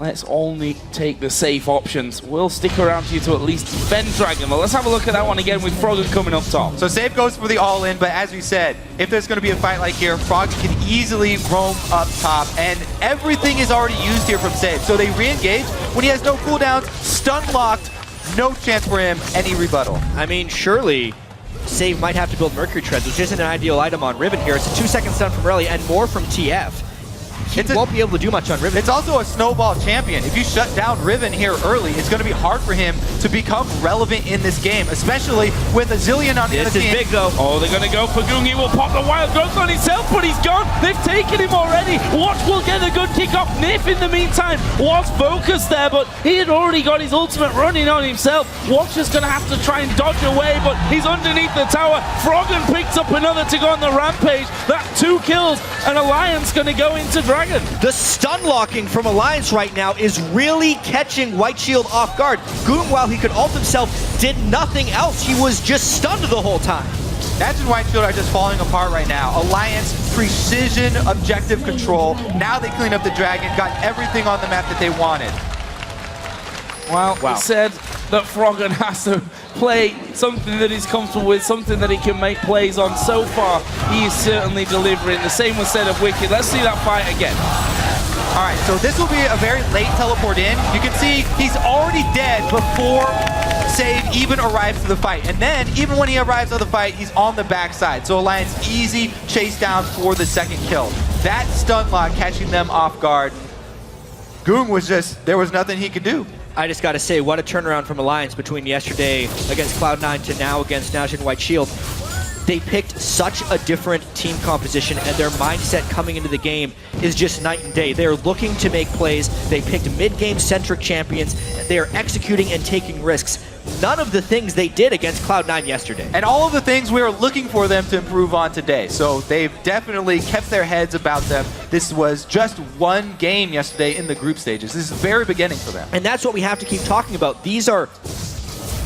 Let's only take the safe options. We'll stick around here to at least defend Dragon. But let's have a look at that one again with Froggen coming up top. So Save goes for the all-in, but as we said, if there's going to be a fight like here, Froggen can easily roam up top, and everything is already used here from Save. So they re-engage when he has no cooldowns, stun locked, no chance for him, any rebuttal. I mean, surely Save might have to build Mercury Treads, which isn't an ideal item on Riven here. It's a 2-second stun from Rally and more from TF. He won't be able to do much on Riven. It's also a snowball champion. If you shut down Riven here early, it's going to be hard for him to become relevant in this game, especially with a Zillion on the other team. This is big, though. Oh, they're going to go for Gung. He will pop the wild growth on himself, but he's gone. They've taken him already. Watch will get a good kick off. Nif, in the meantime, was focused there, but he had already got his ultimate running on himself. Watch is going to have to try and dodge away, but he's underneath the tower. Froggen picks up another to go on the rampage. That 2 kills, and Alliance going to go into Dragon. The stun locking from Alliance right now is really catching White Shield off guard. Goon, while he could ult himself, did nothing else. He was just stunned the whole time. Naj and White Shield are just falling apart right now. Alliance, precision, objective control. Now they clean up the dragon, got everything on the map that they wanted. Well, he said that Froggen has to play something that he's comfortable with, something that he can make plays on. So far, he is certainly delivering. The same was said of Wicked. Let's see that fight again. All right, so this will be a very late teleport in. You can see he's already dead before Save even arrives to the fight. And then, even when he arrives to the fight, he's on the backside. So Alliance easy chase down for the 2nd kill. That stun lock catching them off guard. Goong was just, there was nothing he could do. I just got to say, what a turnaround from Alliance between yesterday against Cloud9 to now against Naj and White Shield. They picked such a different team composition, and their mindset coming into the game is just night and day. They're looking to make plays. They picked mid-game centric champions. They are executing and taking risks. None of the things they did against Cloud9 yesterday. And all of the things we are looking for them to improve on today. So they've definitely kept their heads about them. This was just one game yesterday in the group stages. This is the very beginning for them. And that's what we have to keep talking about. These are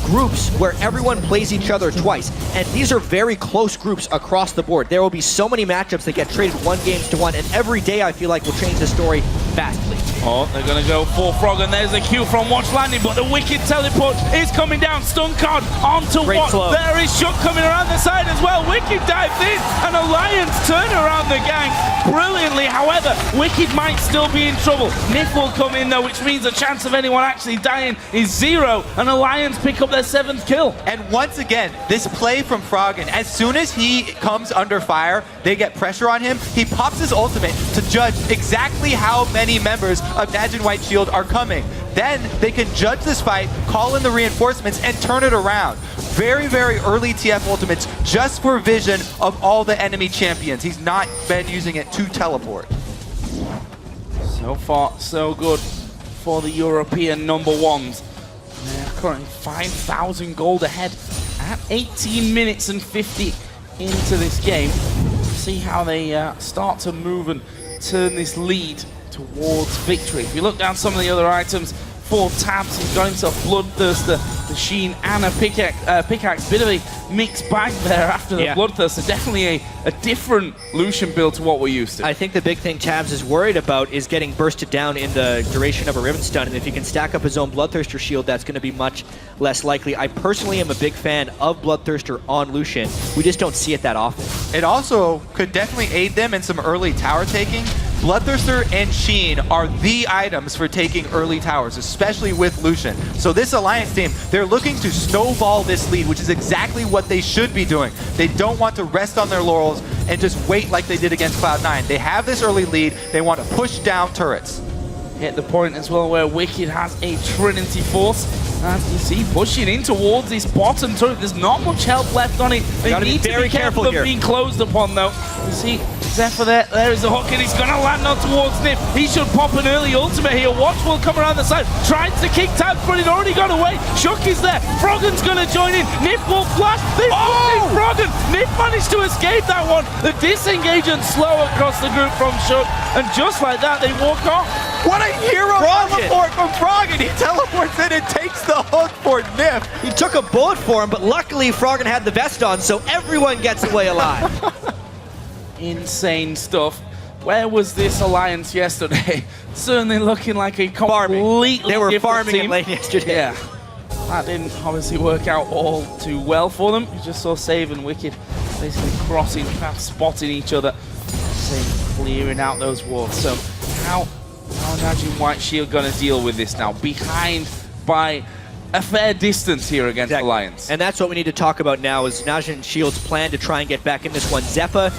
groups where everyone plays each other twice, and these are very close groups across the board. There will be so many matchups that get traded 1 games to 1, and every day I feel like will change the story vastly. Oh, they're going to go for Froggen. There's a Q from Watch landing, but the Wicked teleport is coming down. Stun card onto Watch. There is Shook coming around the side as well. Wicked dives in, and Alliance turn around the gang brilliantly. However, Wicked might still be in trouble. Nif will come in though, which means the chance of anyone actually dying is 0, and Alliance pick up their 7th kill. And once again, this play from Froggen, as soon as he comes under fire, they get pressure on him, he pops his ultimate to judge exactly how many members of Naj and White Shield are coming. Then they can judge this fight, call in the reinforcements, and turn it around. Very, very early TF ultimates just for vision of all the enemy champions. He's not been using it to teleport. So far, so good for the European #1s. They're currently 5,000 gold ahead at 18 minutes and 50 into this game. See how they start to move and turn this lead towards victory. If you look down some of the other items, for Tabs. He's got himself Bloodthirster, the Sheen, and a pickaxe. Bit of a mixed bag there after the Bloodthirster. Definitely a different Lucian build to what we're used to. I think the big thing Tabs is worried about is getting bursted down in the duration of a Riven stun, and if he can stack up his own Bloodthirster shield, that's going to be much less likely. I personally am a big fan of Bloodthirster on Lucian. We just don't see it that often. It also could definitely aid them in some early tower taking. Bloodthirster and Sheen are the items for taking early towers, especially with Lucian. So this Alliance team, they're looking to snowball this lead, which is exactly what they should be doing. They don't want to rest on their laurels and just wait like they did against Cloud9. They have this early lead. They want to push down turrets. Hit the point as well where Wicked has a Trinity Force. As you see, pushing in towards this bottom turret. There's not much help left on it. They need to be careful of being closed upon, though. You see Zephyr there. There is a hook, and he's going to land on towards Nip. He should pop an early ultimate here. Watch will come around the side. Tries to kick Tabs, but it already got away. Shook is there. Froggen's going to join in. Nip will flash. They Froggen. Nip managed to escape that one. The disengage and slow across the group from Shook. And just like that, they walk off. What a hero teleport from Froggen! He teleports in and takes the hook for Nip. He took a bullet for him, but luckily Froggen had the vest on, so everyone gets away alive. Insane stuff. Where was this Alliance yesterday? Certainly looking like a completely They were different farming team. in lane yesterday. Yeah. That didn't obviously work out all too well for them. You just saw Save and Wicked basically crossing paths, spotting each other, Save clearing out those wards. So how imagine White Shield going to deal with this now? Behind by a fair distance here against Alliance. And that's what we need to talk about now is Najin Shield's plan to try and get back in this one. Zephyr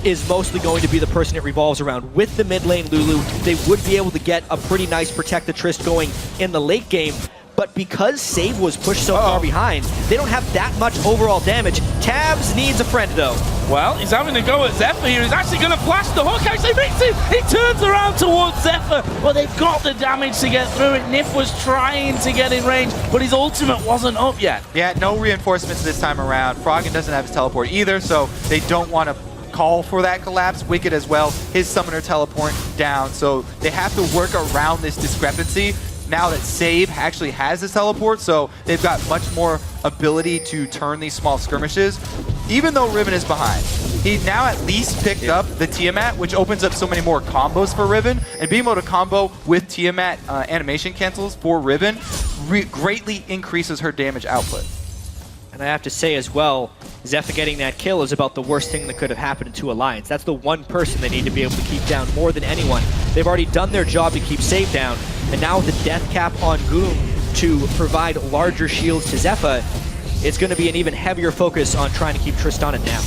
is mostly going to be the person it revolves around. With the mid lane Lulu, they would be able to get a pretty nice Protect the Trist going in the late game. But because Save was pushed so far behind, they don't have that much overall damage. Tabs needs a friend, though. Well, he's having a go at Zephyr here. He's actually going to flash the hook. Actually makes it. He turns around towards Zephyr. Well, they've got the damage to get through it. Nif was trying to get in range, but his ultimate wasn't up yet. Yeah, no reinforcements this time around. Froggen doesn't have his teleport either, so they don't want to call for that collapse. Wicked as well, his summoner teleport down, so they have to work around this discrepancy now that Save actually has his teleport, so they've got much more ability to turn these small skirmishes, even though Riven is behind. He now at least picked up the Tiamat, which opens up so many more combos for Riven, and being able to combo with Tiamat animation cancels for Riven greatly increases her damage output. And I have to say as well, Zephyr getting that kill is about the worst thing that could have happened to Alliance. That's the one person they need to be able to keep down more than anyone. They've already done their job to keep Save down, and now with the death cap on Goom to provide larger shields to Zephyr, it's going to be an even heavier focus on trying to keep Tristana down.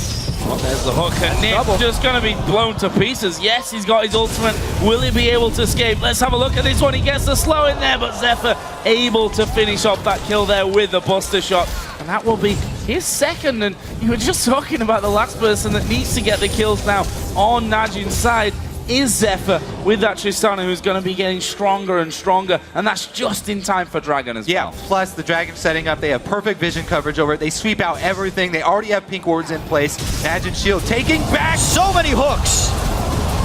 Oh, there's the hook, and Nick's just going to be blown to pieces. Yes, he's got his ultimate. Will he be able to escape? Let's have a look at this one. He gets the slow in there, but Zephyr able to finish off that kill there with the Buster Shot. And that will be his second. And you were just talking about the last person that needs to get the kills now on Najin's side is Zephyr with that Tristana, who's going to be getting stronger and stronger, and that's just in time for Dragon as well. Plus the Dragon setting up, they have perfect vision coverage over it. They sweep out everything. They already have pink wards in place. Najin Shield taking back so many hooks.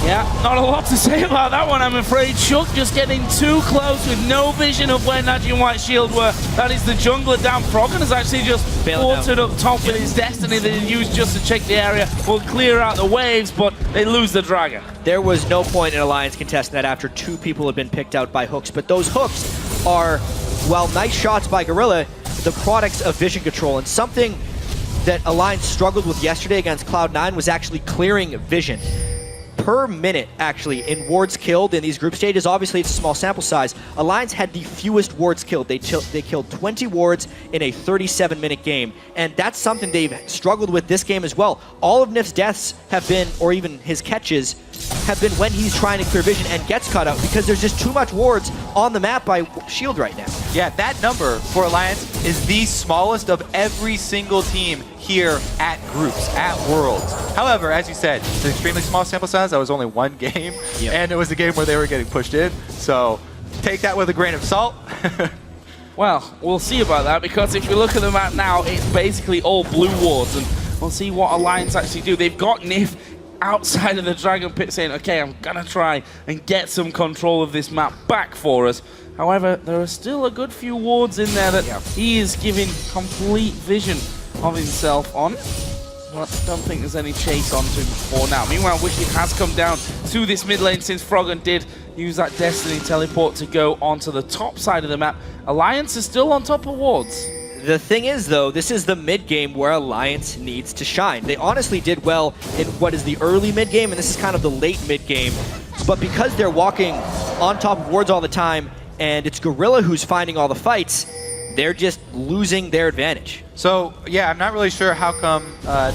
Yeah, not a lot to say about that one, I'm afraid. Shook just getting too close with no vision of where Najin White Shield were. That is the jungler down. Froggen has actually just watered up top with his Destiny that he used just to check the area. Will clear out the waves, but they lose the Dragon. There was no point in Alliance contesting that after two people had been picked out by hooks, but those hooks are, while nice shots by Gorilla, the products of vision control, and something that Alliance struggled with yesterday against Cloud9 was actually clearing vision. Per minute, actually, in wards killed in these group stages. Obviously, it's a small sample size. Alliance had the fewest wards killed. They killed 20 wards in a 37-minute game, and that's something they've struggled with this game as well. All of Nif's deaths have been, or even his catches, have been when he's trying to clear vision and gets cut out because there's just too much wards on the map by Shield right now. Yeah, that number for Alliance is the smallest of every single team here at groups, at Worlds. However, as you said, it's an extremely small sample size. That was only one game, and it was a game where they were getting pushed in. So take that with a grain of salt. Well, we'll see about that, because if you look at the map now, it's basically all blue wards, and we'll see what Alliance actually do. They've got Nif outside of the Dragon Pit saying, okay, I'm going to try and get some control of this map back for us. However, there are still a good few wards in there that he is giving complete vision of himself on. Well, I don't think there's any chase onto him for now. Meanwhile, Wicked has come down to this mid lane since Froggen did use that Destiny teleport to go onto the top side of the map. Alliance is still on top of wards. The thing is, though, this is the mid-game where Alliance needs to shine. They honestly did well in what is the early mid-game, and this is kind of the late mid-game. But because they're walking on top of wards all the time, and it's Gorilla who's finding all the fights, they're just losing their advantage. So, yeah, I'm not really sure how come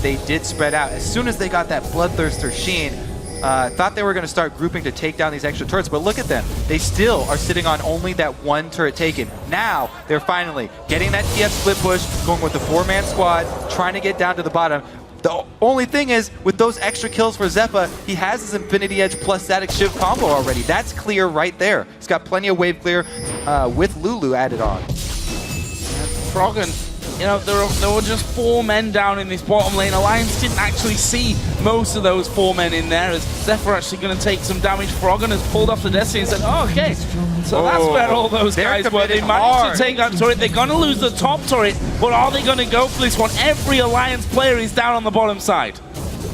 they did spread out. As soon as they got that Bloodthirster Sheen, thought they were going to start grouping to take down these extra turrets, but look at them. They still are sitting on only that one turret taken. Now, they're finally getting that TF split push, going with the 4-man squad, trying to get down to the bottom. The only thing is, with those extra kills for Zeppa, he has his Infinity Edge plus Static Shiv combo already. That's clear right there. He's got plenty of wave clear with Lulu added on. Froggen, you know, there were just 4 men down in this bottom lane. Alliance didn't actually see most of those 4 men in there, as Zephyr actually going to take some damage. Froggen has pulled off the Destiny and said, oh, okay, so that's where all those guys were. They managed to take that turret. They're going to lose the top turret, but are they going to go for this one? Every Alliance player is down on the bottom side.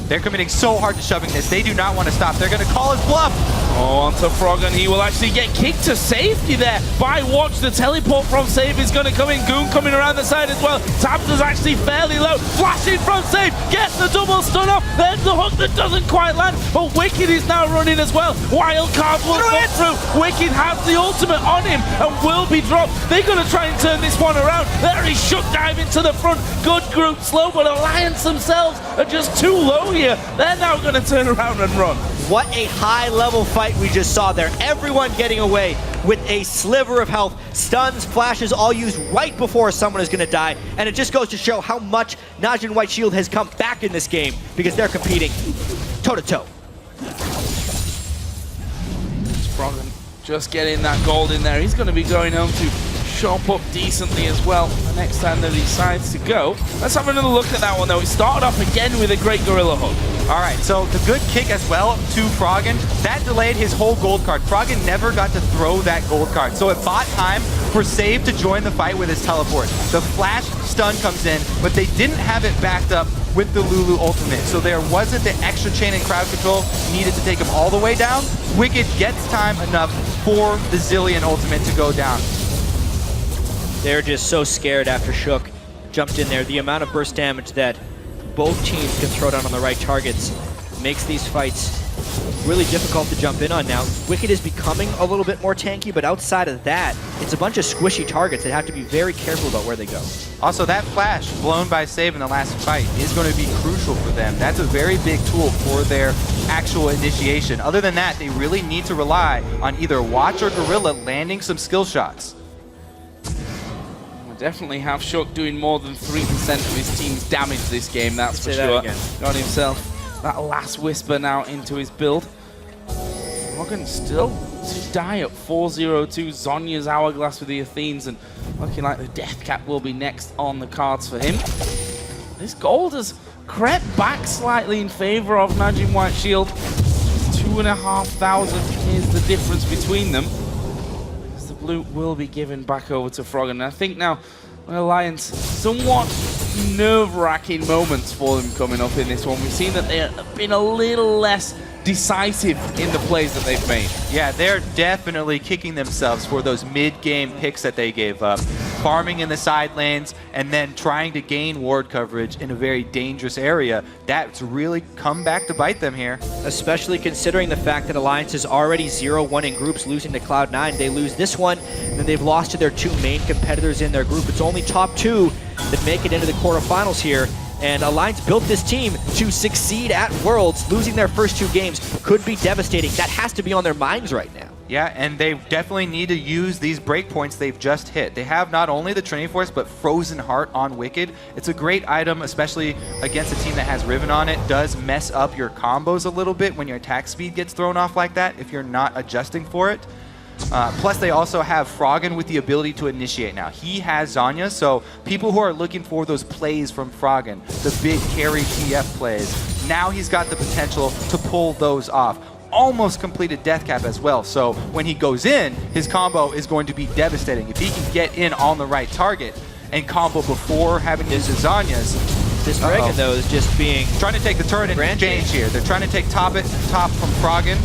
They're committing so hard to shoving this. They do not want to stop. They're going to call his bluff. Oh, onto Froggen. He will actually get kicked to safety there by Watch. The teleport from Save is going to come in. Goon coming around the side as well. Tabitha's actually fairly low. Flashing from Save. Gets the double stun off. There's the hook that doesn't quite land. But Wicked is now running as well. Wildcard will go through. Wicked has the ultimate on him and will be dropped. They're going to try and turn this one around. There is Shook diving to the front. Good group slow, but Alliance themselves are just too low here. They're now going to turn around and run. What a high-level fight we just saw there. Everyone getting away with a sliver of health. Stuns, flashes, all used right before someone is going to die. And it just goes to show how much Najin White Shield has come back in this game because they're competing toe-to-toe. Froggen just getting that gold in there. He's going to be going home to shop up decently as well the next time that he decides to go. Let's have another look at that one though. He started off again with a great Gorilla Hook. All right, so the good kick as well to Froggen, that delayed his whole gold card. Froggen never got to throw that gold card, so it bought time for Save to join the fight with his teleport. The flash stun comes in, but they didn't have it backed up with the Lulu ultimate, so there wasn't the extra chain and crowd control needed to take him all the way down. Wicked gets time enough for the Zillion ultimate to go down. They're just so scared after Shook jumped in there. The amount of burst damage that both teams can throw down on the right targets makes these fights really difficult to jump in on now. Wicked is becoming a little bit more tanky, but outside of that, it's a bunch of squishy targets that have to be very careful about where they go. Also, that flash blown by Save in the last fight is going to be crucial for them. That's a very big tool for their actual initiation. Other than that, they really need to rely on either Watch or Gorilla landing some skill shots. Definitely have Shook doing more than 3% of his team's damage this game, that's for sure. Got himself that last Whisper now into his build. Froggen still to die at 4-0-2. Zonya's Hourglass with the Athenes, and looking like the Death Cap will be next on the cards for him. This gold has crept back slightly in favor of Najin White Shield. 2,500 is the difference between them. Blue will be given back over to Froggen. And I think now Alliance, somewhat nerve-wracking moments for them coming up in this one. We've seen that they've been a little less decisive in the plays that they've made. Yeah, they're definitely kicking themselves for those mid-game picks that they gave up. Farming in the side lanes and then trying to gain ward coverage in a very dangerous area. That's really come back to bite them here. Especially considering the fact that Alliance is already 0-1 in groups, losing to Cloud9. They lose this one, and then they've lost to their 2 main competitors in their group. It's only top 2 that make it into the quarterfinals here. And Alliance built this team to succeed at Worlds. Losing their first 2 games could be devastating. That has to be on their minds right now. Yeah, and they definitely need to use these breakpoints they've just hit. They have not only the Trinity Force, but Frozen Heart on Wicked. It's a great item, especially against a team that has Riven on it. Does mess up your combos a little bit when your attack speed gets thrown off like that if you're not adjusting for it. Plus, they also have Froggen with the ability to initiate now. He has Zonya, so people who are looking for those plays from Froggen, the big carry TF plays, Now he's got the potential to pull those off. Almost completed Death Cap as well, so when he goes in, his combo is going to be devastating. If he can get in on the right target and combo before having his lasagnas. This Dragon, though, is just trying to take the turret in exchange here. They're trying to take top from Froggen.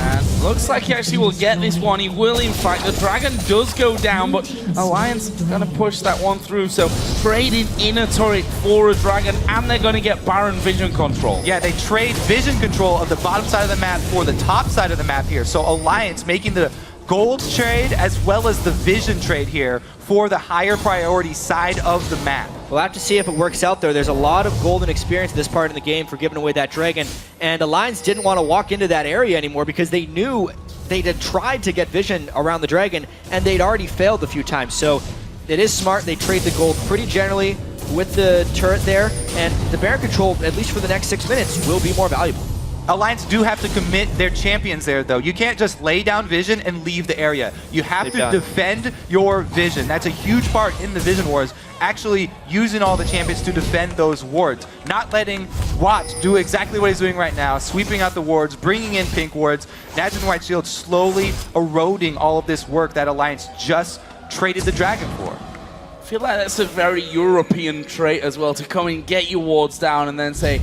And looks like he actually will get this one. He will, in fact. The Dragon does go down, but Alliance going to push that one through. So trading in a turret for a Dragon, and they're going to get Baron vision control. Yeah, they trade vision control of the bottom side of the map for the top side of the map here. So Alliance making the gold trade as well as the vision trade here for the higher priority side of the map. We'll have to see if it works out there. There's a lot of golden experience in this part of the game for giving away that Dragon, and Alliance didn't want to walk into that area anymore because they knew they'd had tried to get vision around the Dragon and they'd already failed a few times. So it is smart. They trade the gold pretty generally with the turret there, and the Baron control, at least for the next 6 minutes, will be more valuable. Alliance do have to commit their champions there, though. You can't just lay down vision and leave the area. You have to defend your vision. That's a huge part in the Vision Wars, actually using all the champions to defend those wards. Not letting Watch do exactly what he's doing right now, sweeping out the wards, bringing in pink wards. Najin White Shield slowly eroding all of this work that Alliance just traded the Dragon for. I feel like that's a very European trait as well, to come and get your wards down and then say,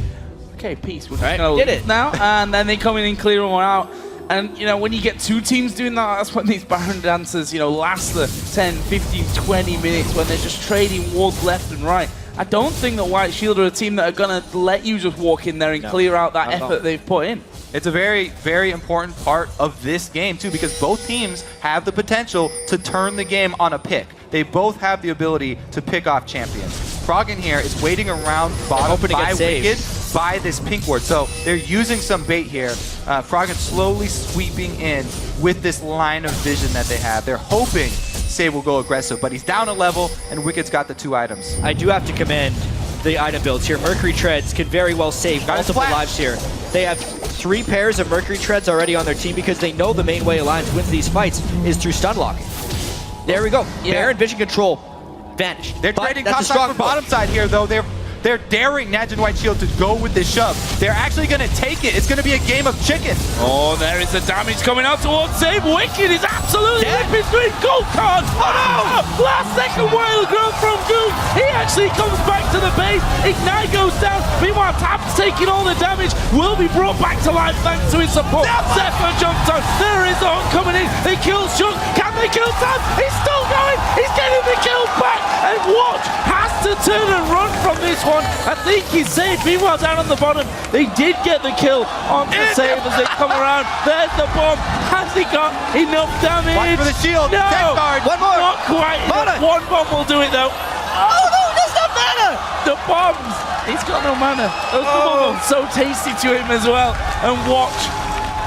okay, peace, we're just gonna leave now, and then they come in and clear one out. And, you know, when you get two teams doing that, that's when these Baron dances, you know, last the 10, 15, 20 minutes, when they're just trading wards left and right. I don't think that White Shield are a team that are going to let you just walk in there and clear out that effort they've put in. It's a very, very important part of this game, too, because both teams have the potential to turn the game on a pick. They both have the ability to pick off champions. Froggen here is waiting around bottom by Wicked, by this pink ward. So they're using some bait here. Froggen slowly sweeping in with this line of vision that they have. They're hoping Save will go aggressive, but he's down a level, and Wicked's got the 2 items. I do have to commend the item builds here. Mercury Treads can very well save multiple lives here. They have 3 pairs of Mercury Treads already on their team because they know the main way Alliance wins these fights is through stun locking. There we go. Baron vision control vanished. They're trading top side for bottom side here, though. They're daring Najin White Shield to go with this shove. They're actually going to take it. It's going to be a game of chicken. Oh, there is the damage coming out towards Save. Wicked is absolutely ripping through gold card. Oh no! Last second wild growth from Goon. He actually comes back to the base. Ignite goes down. Meanwhile, Tab's taking all the damage. Will be brought back to life thanks to his support. Zephyr jumps on. There is the hunt coming in. They kill Shunk. Can they kill Tab? He's still going. He's getting the kill back. And Watch has to turn and run from this one. I think he's safe. Meanwhile, down on the bottom, they did get the kill on the Save as they come around. There's the bomb. Has he got enough damage? Watch for the shield. No, one more. Not quite. One bomb will do it though. Oh no, there's no mana. The bombs. He's got no mana. Those bombs so tasty to him as well. And Watch,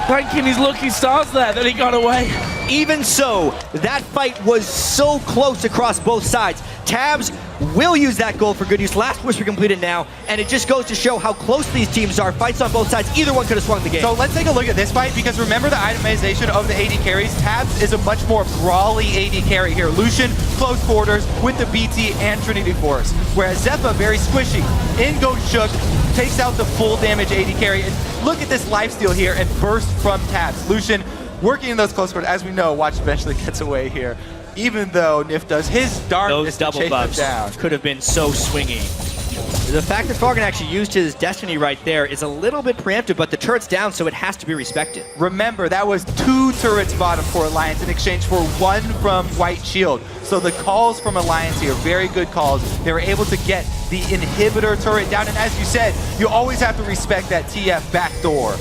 thanking his lucky stars there that he got away. Even so, that fight was so close across both sides. Tabs will use that goal for good use. Last whisper completed now, and it just goes to show how close these teams are. Fights on both sides. Either one could have swung the game. So let's take a look at this fight, because remember the itemization of the AD carries. Tabs is a much more brawly AD carry here. Lucian, close quarters with the BT and Trinity Force. Whereas Zephyr, very squishy. In goes Shook, takes out the full damage AD carry. And look at this lifesteal here and burst from Tabs. Lucian working in those close quarters. As we know, Watch eventually gets away here. Even though Nif does his darkness to chase him down. Could have been so swingy. The fact that Froggen actually used his Destiny right there is a little bit preemptive, but the turret's down, so it has to be respected. Remember, that was 2 turrets bottom for Alliance in exchange for 1 from White Shield. So the calls from Alliance here, very good calls. They were able to get the inhibitor turret down, and as you said, you always have to respect that TF backdoor.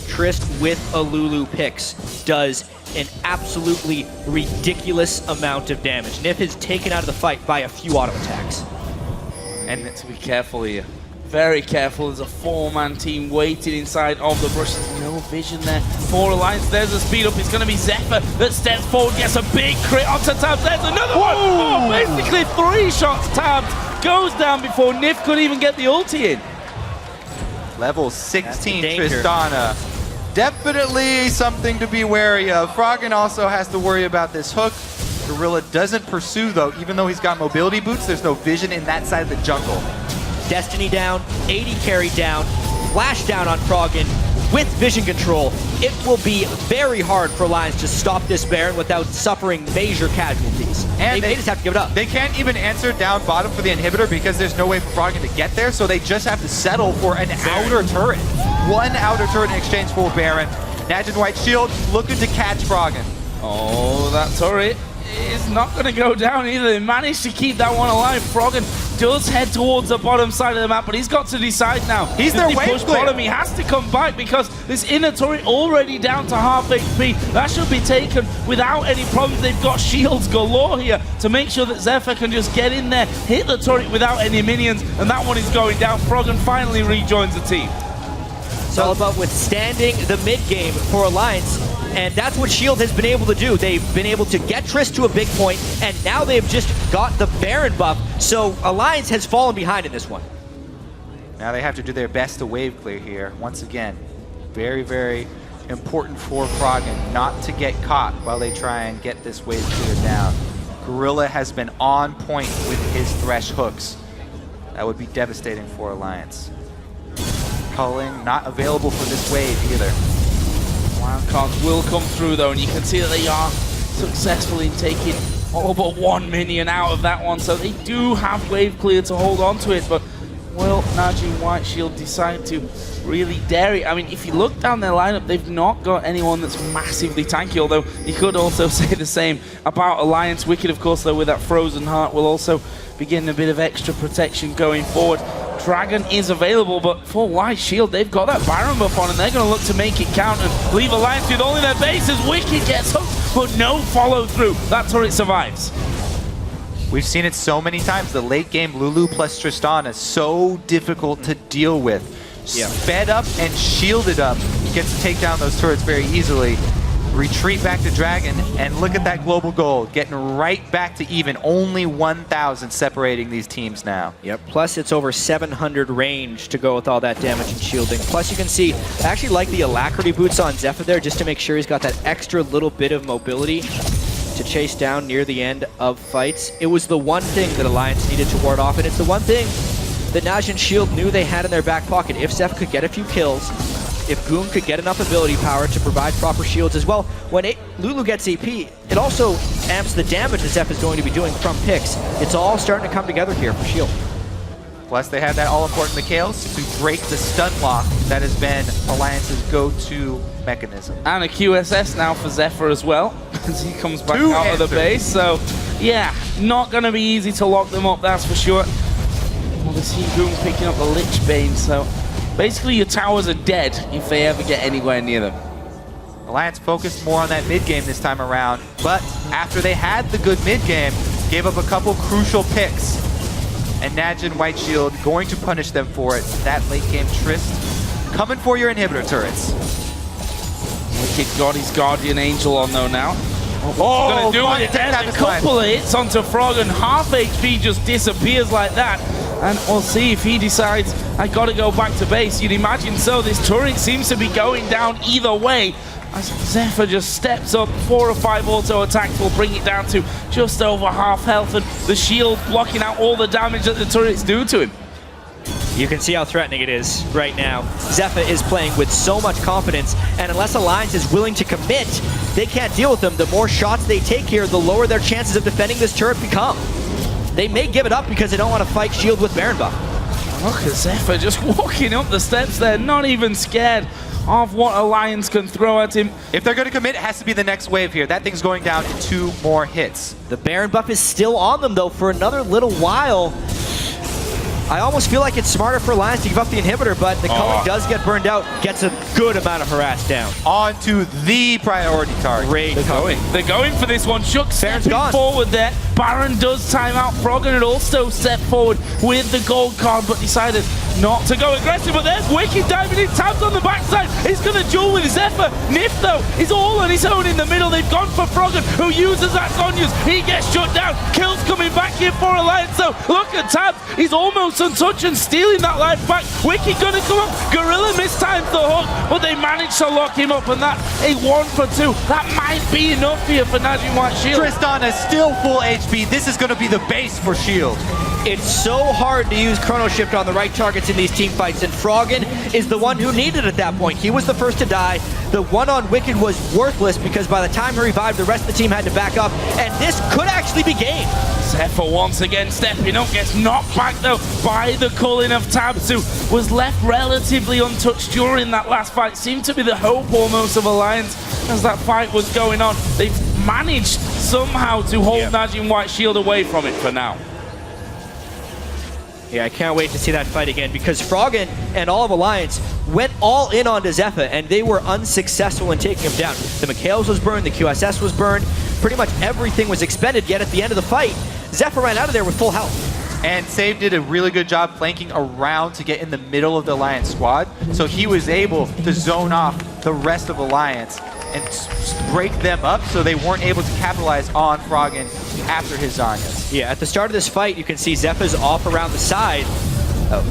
Trist with a Lulu picks does an absolutely ridiculous amount of damage. Nif is taken out of the fight by a few auto attacks. And to be careful here. Very careful. There's a 4-man team waiting inside of the brush. There's no vision there for Alliance. There's a speed up. It's going to be Zephyr that steps forward, gets a big crit onto Tabs. There's another one. Oh, basically 3 shots. Tabs goes down before Nif could even get the ulti in. Level 16 Tristana. Definitely something to be wary of. Froggen also has to worry about this hook. Gorilla doesn't pursue though, even though he's got mobility boots. There's no vision in that side of the jungle. Destiny down, 80 carry down, Flash down on Froggen with vision control. It will be very hard for Alliance to stop this Baron without suffering major casualties. And they just have to give it up. They can't even answer down bottom for the inhibitor because there's no way for Froggen to get there, so they just have to settle for an outer turret. One outer turret in exchange for Baron. Najin White Shield looking to catch Froggen. Oh, that turret is not going to go down either. They managed to keep that one alive. Froggen does head towards the bottom side of the map, but he's got to decide now. He's their wave push clear. bottom. He has to come back because this inner turret already down to half HP. That should be taken without any problems. They've got shields galore here to make sure that Zephyr can just get in there, hit the turret without any minions, and that one is going down. Froggen finally rejoins the team. It's all about withstanding the mid game for Alliance, and that's what Shield has been able to do. They've been able to get Triss to a big point, and now they've just got the Baron buff, so Alliance has fallen behind in this one. Now they have to do their best to wave clear here. Once again, very, very important for Froggen not to get caught while they try and get this wave clear down. Gorilla has been on point with his Thresh hooks. That would be devastating for Alliance. Culling not available for this wave either. Wildcards will come through though, and you can see that they are successful in taking all but one minion out of that one, so they do have wave clear to hold on to it, but will Najin White Shield decide to really dare it? I mean, if you look down their lineup, they've not got anyone that's massively tanky, although you could also say the same about Alliance. Wicked, of course, though, with that Frozen Heart will also be getting a bit of extra protection going forward. Dragon is available, but for White Shield, they've got that Baron buff on, and they're going to look to make it count and leave Alliance with only their bases. Wicked gets hooked, but no follow-through. That turret survives. We've seen it so many times. The late game Lulu plus Tristana is so difficult to deal with. Yeah. Sped up and shielded up. Gets to take down those turrets very easily. Retreat back to Dragon, and look at that global gold. Getting right back to even. Only 1,000 separating these teams now. Yep, plus it's over 700 range to go with all that damage and shielding. Plus you can see, I actually like the Alacrity boots on Zephyr there just to make sure he's got that extra little bit of mobility to chase down near the end of fights. It was the one thing that Alliance needed to ward off, and it's the one thing that Najin Shield knew they had in their back pocket. If Zephyr could get a few kills, if Goon could get enough ability power to provide proper shields as well, when Lulu gets AP, it also amps the damage that Zephyr is going to be doing from picks. It's all starting to come together here for Shield. Plus they have that all-important Mikhails to break the stun lock that has been Alliance's go-to mechanism. And a QSS now for Zephyr as well, as he comes back out of the base. So, yeah, not going to be easy to lock them up, that's for sure. Well, the see Goon picking up the Lich Bane, so basically your towers are dead if they ever get anywhere near them. Alliance focused more on that mid-game this time around, but after they had the good mid-game, gave up a couple crucial picks. And Najin White Shield going to punish them for it. That late-game Trist coming for your inhibitor turrets. Wicked got his Guardian Angel on though now. Oh, gonna do it. There's a couple of hits onto Froggen. Half HP just disappears like that. And we'll see if he decides, I gotta go back to base. You'd imagine so. This turret seems to be going down either way. As Zephyr just steps up, 4 or 5 auto attacks will bring it down to just over half health, and the shield blocking out all the damage that the turrets do to him. You can see how threatening it is right now. Zephyr is playing with so much confidence, and unless Alliance is willing to commit, they can't deal with them. The more shots they take here, the lower their chances of defending this turret become. They may give it up because they don't want to fight Shield with Baron buff. Look at Zephyr just walking up the steps there, not even scared of what Alliance can throw at him. If they're going to commit, it has to be the next wave here. That thing's going down in 2 more hits. The Baron buff is still on them, though, for another little while. I almost feel like it's smarter for Alliance to give up the inhibitor, but the culling does get burned out, gets a good amount of harass down. On to the priority target. Great. They're going for this one. Shook stepping forward there. Baron does time out Froggen, and also step forward with the gold card, but decided not to go aggressive. But there's Wicked diving in, tabs on the backside. He's going to duel with Zephyr. Nif, though, is all on his own in the middle. They've gone for Froggen, who uses that Gonyas. He gets shut down. Kills coming back here for Alliance, though. Look at Tabs. He's almost untouched and stealing that life back. Wicked going to come up. Gorilla mistimes the hook, but they managed to lock him up, and that a 1 for 2. That might be enough here for Najin White Shield. Tristana is still full HP. This is going to be the base for Shield. It's so hard to use Chrono Shift on the right targets in these team fights, and Froggen is the one who needed it at that point. He was the first to die. The one on Wicked was worthless because by the time he revived, the rest of the team had to back up, and this could actually be game. Zephyr once again stepping up, gets knocked back though by the culling of Tabs, who was left relatively untouched during that last fight. Seemed to be the hope almost of Alliance as that fight was going on. They've managed somehow to hold Najin White Shield away from it for now. Yeah, I can't wait to see that fight again because Froggen and all of Alliance went all in on Zephyr and they were unsuccessful in taking him down. The Mikhails was burned, the QSS was burned, pretty much everything was expended, yet at the end of the fight, Zephyr ran out of there with full health. And Save did a really good job flanking around to get in the middle of the Alliance squad, so he was able to zone off the rest of Alliance and break them up so they weren't able to capitalize on Froggen after his Zanyas. Yeah, at the start of this fight, you can see Zephyr's off around the side.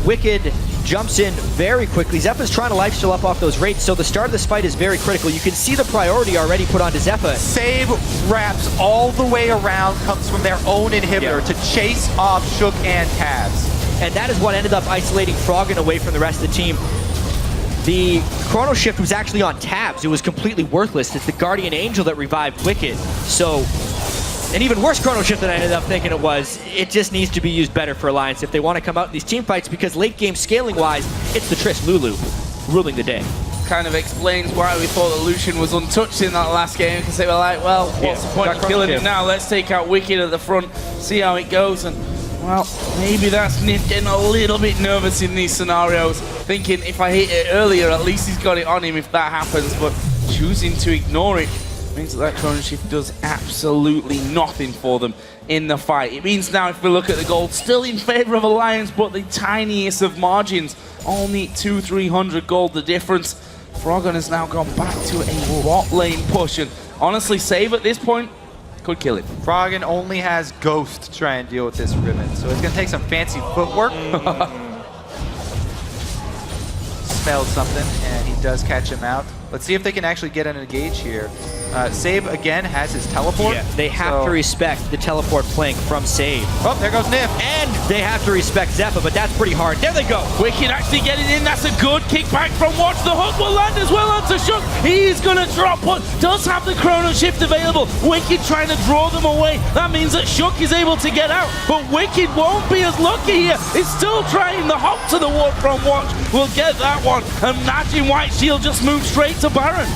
Wicked jumps in very quickly. Zephyr's trying to lifesteal up off those rates, so the start of this fight is very critical. You can see the priority already put onto Zephyr. Save wraps all the way around, comes from their own inhibitor to chase off Shook and Tabs. And that is what ended up isolating Froggen away from the rest of the team. The Chrono Shift was actually on Tabs. It was completely worthless. It's the Guardian Angel that revived Wicked. So, an even worse Chrono Shift than I ended up thinking it was. It just needs to be used better for Alliance if they want to come out in these team fights, because late game scaling wise, it's the Triss Lulu ruling the day. Kind of explains why we thought that Lucian was untouched in that last game, because they were like, well, what's the point of killing him now? Let's take out Wicked at the front, see how it goes. And well, maybe that's Nif getting a little bit nervous in these scenarios, thinking if I hit it earlier, at least he's got it on him if that happens, but choosing to ignore it means that Chrono Shift does absolutely nothing for them in the fight. It means now if we look at the gold, still in favor of Alliance, but the tiniest of margins, only 200-300 gold the difference. Froggen has now gone back to a bot lane push, and honestly, Save at this point could kill him. Froggen only has Ghost to try and deal with this Ribbon, so it's going to take some fancy footwork. Smelled something, and he does catch him out. Let's see if they can actually get an engage here. Save, again, has his teleport. Yeah, they have to respect the teleport flank from Save. Oh, there goes Nif. And they have to respect Zephyr, but that's pretty hard. There they go. Wicked actually getting in. That's a good kickback from Watch. The hook will land as well onto Shook. He's going to drop one. Does have the Chrono Shift available. Wicked trying to draw them away. That means that Shook is able to get out, but Wicked won't be as lucky here. He's still trying the hop to the ward from Watch. We'll get that one. And Najin White Shield just moved straight to Baron.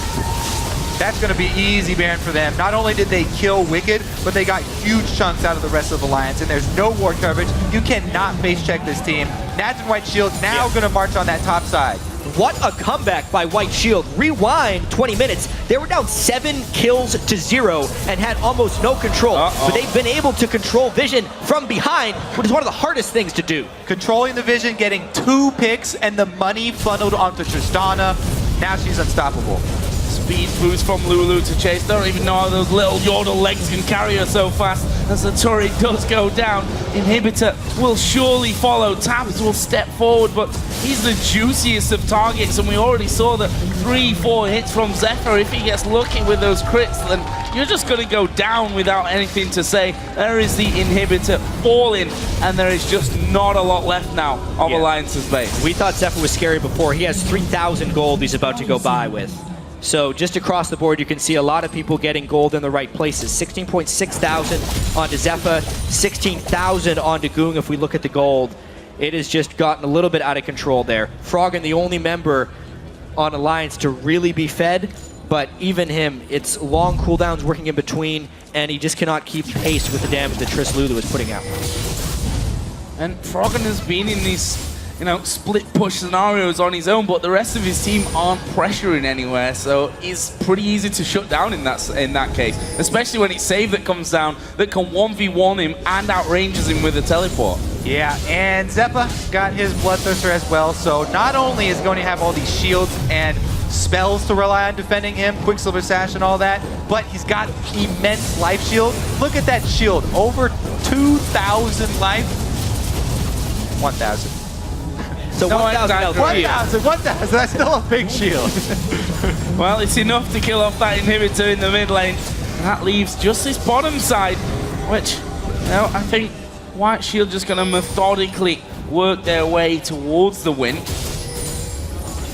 That's going to be easy, Baron, for them. Not only did they kill Wicked, but they got huge chunks out of the rest of Alliance, and there's no ward coverage. You cannot face check this team. Najin White Shield now going to march on that top side. What a comeback by White Shield. Rewind 20 minutes. They were down 7 kills to 0 and had almost no control. But they've been able to control Vision from behind, which is one of the hardest things to do. Controlling the Vision, getting 2 picks, and the money funneled onto Tristana. Now she's unstoppable. Speed boost from Lulu to chase. Don't even know how those little yodel legs can carry her so fast as the turret does go down. Inhibitor will surely follow. Tabs will step forward, but he's the juiciest of targets, and we already saw the 3-4 hits from Zephyr. If he gets lucky with those crits, then you're just going to go down without anything to say. There is the Inhibitor falling, and there is just not a lot left now of Alliance's base. We thought Zephyr was scary before. He has 3,000 gold he's about to go by with. So just across the board, you can see a lot of people getting gold in the right places. 16.6 thousand onto Zephyr, 16,000 onto Goong if we look at the gold. It has just gotten a little bit out of control there. Froggen, the only member on Alliance to really be fed, but even him, it's long cooldowns working in between, and he just cannot keep pace with the damage that Triss Lulu is putting out. And Froggen has been in these split push scenarios on his own, but the rest of his team aren't pressuring anywhere, so it's pretty easy to shut down in that case, especially when it's Save that comes down that can 1v1 him and outranges him with a teleport. Yeah, and Zephyr got his Bloodthirster as well, so not only is he going to have all these shields and spells to rely on defending him, Quicksilver Sash and all that, but he's got immense life shield. Look at that shield, over 2,000 life. 1,000. So no, 1,000. 1,000. That's still a big shield. Well, it's enough to kill off that Inhibitor in the mid lane. And that leaves just this bottom side, which, I think White Shield just going to methodically work their way towards the win.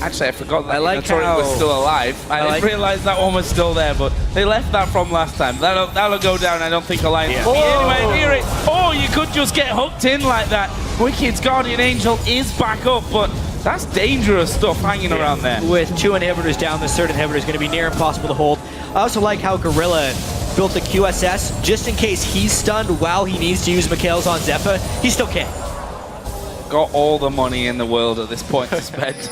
Actually, I forgot that the turret was still alive. I didn't realize that one was still there, but they left that from last time. That'll go down. I don't think Alliance will be anywhere near it. Oh, you could just get hooked in like that. Wicked's Guardian Angel is back up, but that's dangerous stuff hanging around there. With 2 inhibitors down, the third inhibitor is going to be near impossible to hold. I also like how Gorilla built the QSS just in case he's stunned while he needs to use Mikhail's on Zephyr. He still can. Got all the money in the world at this point to spend.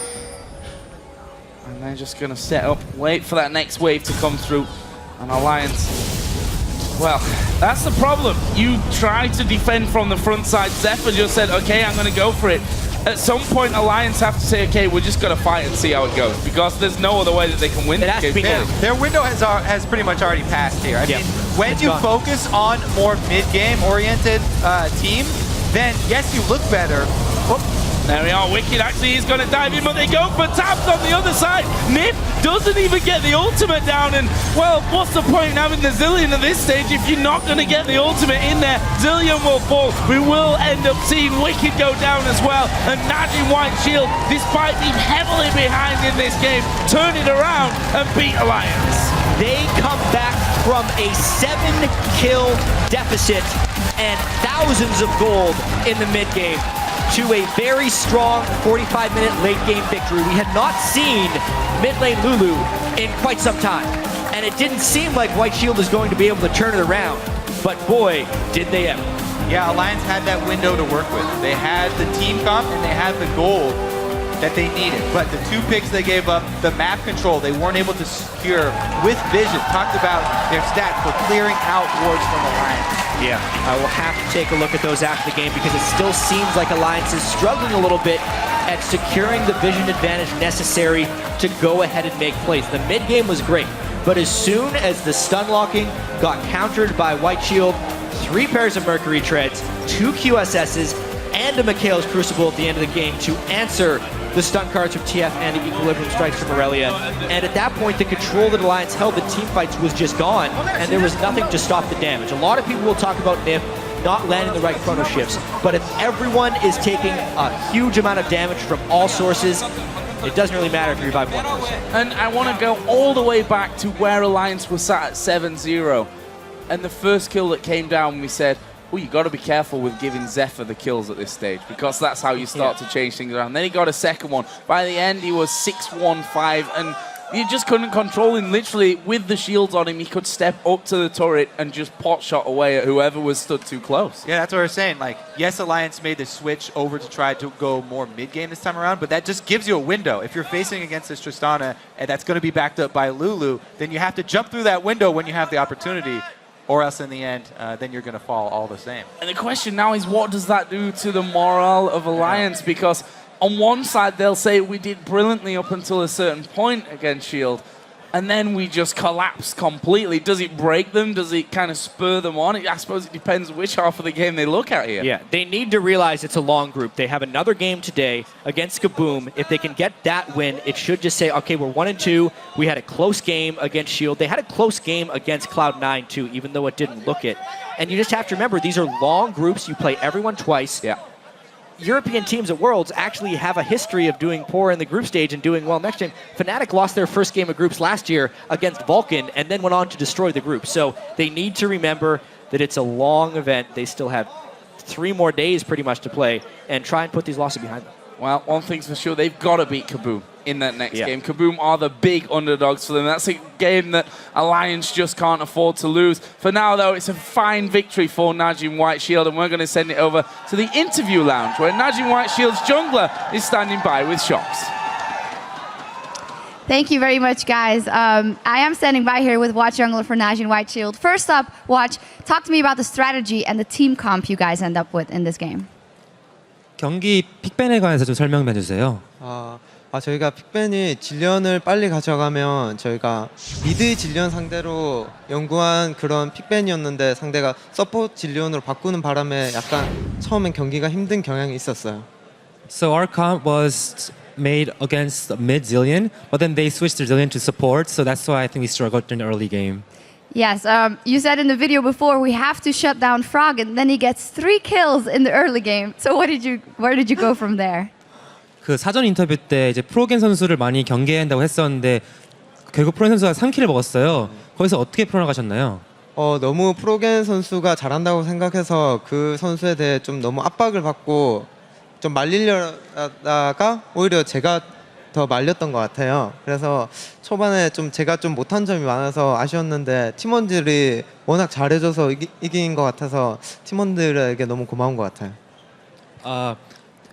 And they're just going to set up, wait for that next wave to come through. And Alliance, well, that's the problem. You try to defend from the front side. Zephyr just said, okay, I'm going to go for it. At some point, Alliance have to say, okay, we're just going to fight and see how it goes. Because there's no other way that they can win. It has to be now. Their window has pretty much already passed here. I mean, when you focus on more mid-game oriented team, then yes, you look better. There we are, Wicked actually is going to dive in, but they go for taps on the other side. Nip doesn't even get the ultimate down, and well, what's the point in having the Zillion at this stage if you're not going to get the ultimate in there? Zillion will fall. We will end up seeing Wicked go down as well, and Najin White Shield, despite being heavily behind in this game, turn it around and beat Alliance. They come back from a 7-kill deficit and thousands of gold in the mid-game to a very strong 45-minute late-game victory. We had not seen mid-lane Lulu in quite some time, and it didn't seem like White Shield was going to be able to turn it around, but boy, did they ever. Yeah, Alliance had that window to work with. They had the team comp and they had the gold that they needed, but the 2 picks they gave up, the map control, they weren't able to secure with vision. Talked about their stats for clearing out wards from Alliance. Yeah, I will have to take a look at those after the game because it still seems like Alliance is struggling a little bit at securing the vision advantage necessary to go ahead and make plays. The mid game was great, but as soon as the stun locking got countered by White Shield, 3 pairs of Mercury Treads, 2 QSSs, and a Mikhail's Crucible at the end of the game to answer the stun cards from TF and the Equilibrium Strikes from Aurelia. And at that point, the control that Alliance held the team fights was just gone, and there was nothing to stop the damage. A lot of people will talk about Nif not landing the right chrono shifts, but if everyone is taking a huge amount of damage from all sources, it doesn't really matter if you revive one person. And I want to go all the way back to where Alliance was sat at 7-0. And the first kill that came down, we said, well, you got to be careful with giving Zephyr the kills at this stage because that's how you start to change things around. Then he got a second one. By the end, he was 6-1-5, and you just couldn't control him. Literally, with the shields on him, he could step up to the turret and just pot shot away at whoever was stood too close. Yeah, that's what we're saying. Like, yes, Alliance made the switch over to try to go more mid-game this time around, but that just gives you a window. If you're facing against this Tristana, and that's going to be backed up by Lulu, then you have to jump through that window when you have the opportunity. Or else in the end, then you're going to fall all the same. And the question now is, what does that do to the morale of Alliance? Because on one side, they'll say we did brilliantly up until a certain point against Shield, and then we just collapsed completely. Does it break them? Does it kind of spur them on? I suppose it depends which half of the game they look at here. Yeah, they need to realize it's a long group. They have another game today against Kaboom. If they can get that win, it should just say, okay, we're 1-2. We had a close game against Shield. They had a close game against Cloud9 too, even though it didn't look it. And you just have to remember, these are long groups. You play everyone twice. Yeah. European teams at Worlds actually have a history of doing poor in the group stage and doing well next game. Fnatic lost their first game of groups last year against Vulcan and then went on to destroy the group. So they need to remember that it's a long event. They still have 3 more days pretty much to play and try and put these losses behind them. Well, one thing's for sure, they've got to beat Kaboom in that next game. Kaboom are the big underdogs for them. That's a game that Alliance just can't afford to lose. For now, though, it's a fine victory for Najin White Shield, and we're going to send it over to the interview lounge, where Najin White Shield's jungler is standing by with Shox. Thank you very much, guys. I am standing by here with Watch Jungler for Najin White Shield. First up, Watch, talk to me about the strategy and the team comp you guys end up with in this game. 경기 픽밴에 관해서 좀 설명 좀 해주세요. 저희가 픽밴이 질련을 빨리 가져가면 저희가 미드 질련 상대로 연구한 그런 픽밴이었는데 상대가 서포트 질련으로 바꾸는 바람에 약간 처음엔 경기가 힘든 경향이 있었어요. So our comp was made against mid Zillion, but then they switched their Zillion to support, so that's why I think we struggled in the early game. Yes, you said in the video before we have to shut down Frog, and then he gets 3 kills in the early game. So where did you go from there? 그 사전 인터뷰 때 이제 프로겐 선수를 많이 경계한다고 했었는데 결국 프로겐 선수가 3킬을 먹었어요. 거기서 어떻게 풀어나가셨나요? 너무 프로겐 선수가 잘한다고 생각해서 그 선수에 대해 좀 너무 압박을 받고 좀 말리려다가 오히려 제가 더 말렸던 것 같아요. 그래서 초반에 좀 제가 좀 못한 점이 많아서 아쉬웠는데 팀원들이 워낙 잘해줘서 이긴 것 같아서 팀원들에게 너무 고마운 것 같아요.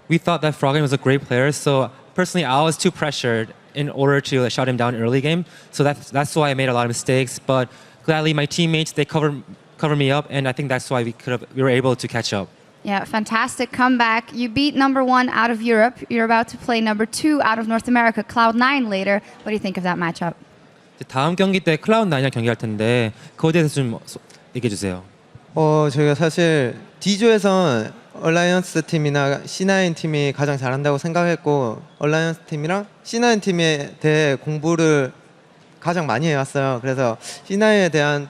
We thought that Froggen was a great player, so personally I was too pressured in order to shut him down early game. So that's why I made a lot of mistakes. But gladly my teammates, they cover me up, and I think that's why we were able to catch up. Yeah, fantastic comeback. You beat number 1 out of Europe. You're about to play number 2 out of North America, Cloud9 later. What do you think of that matchup? 다음 경기 때 클라우드9이랑 경기할 텐데 그거에 대해서 좀 얘기해 주세요. 저희가 사실 D조에선 얼라이언스 팀이나 C9 팀이 가장 잘한다고 생각했고 얼라이언스 팀이랑 C9 팀에 대해 공부를 가장 많이 해왔어요. 그래서 C9에 대한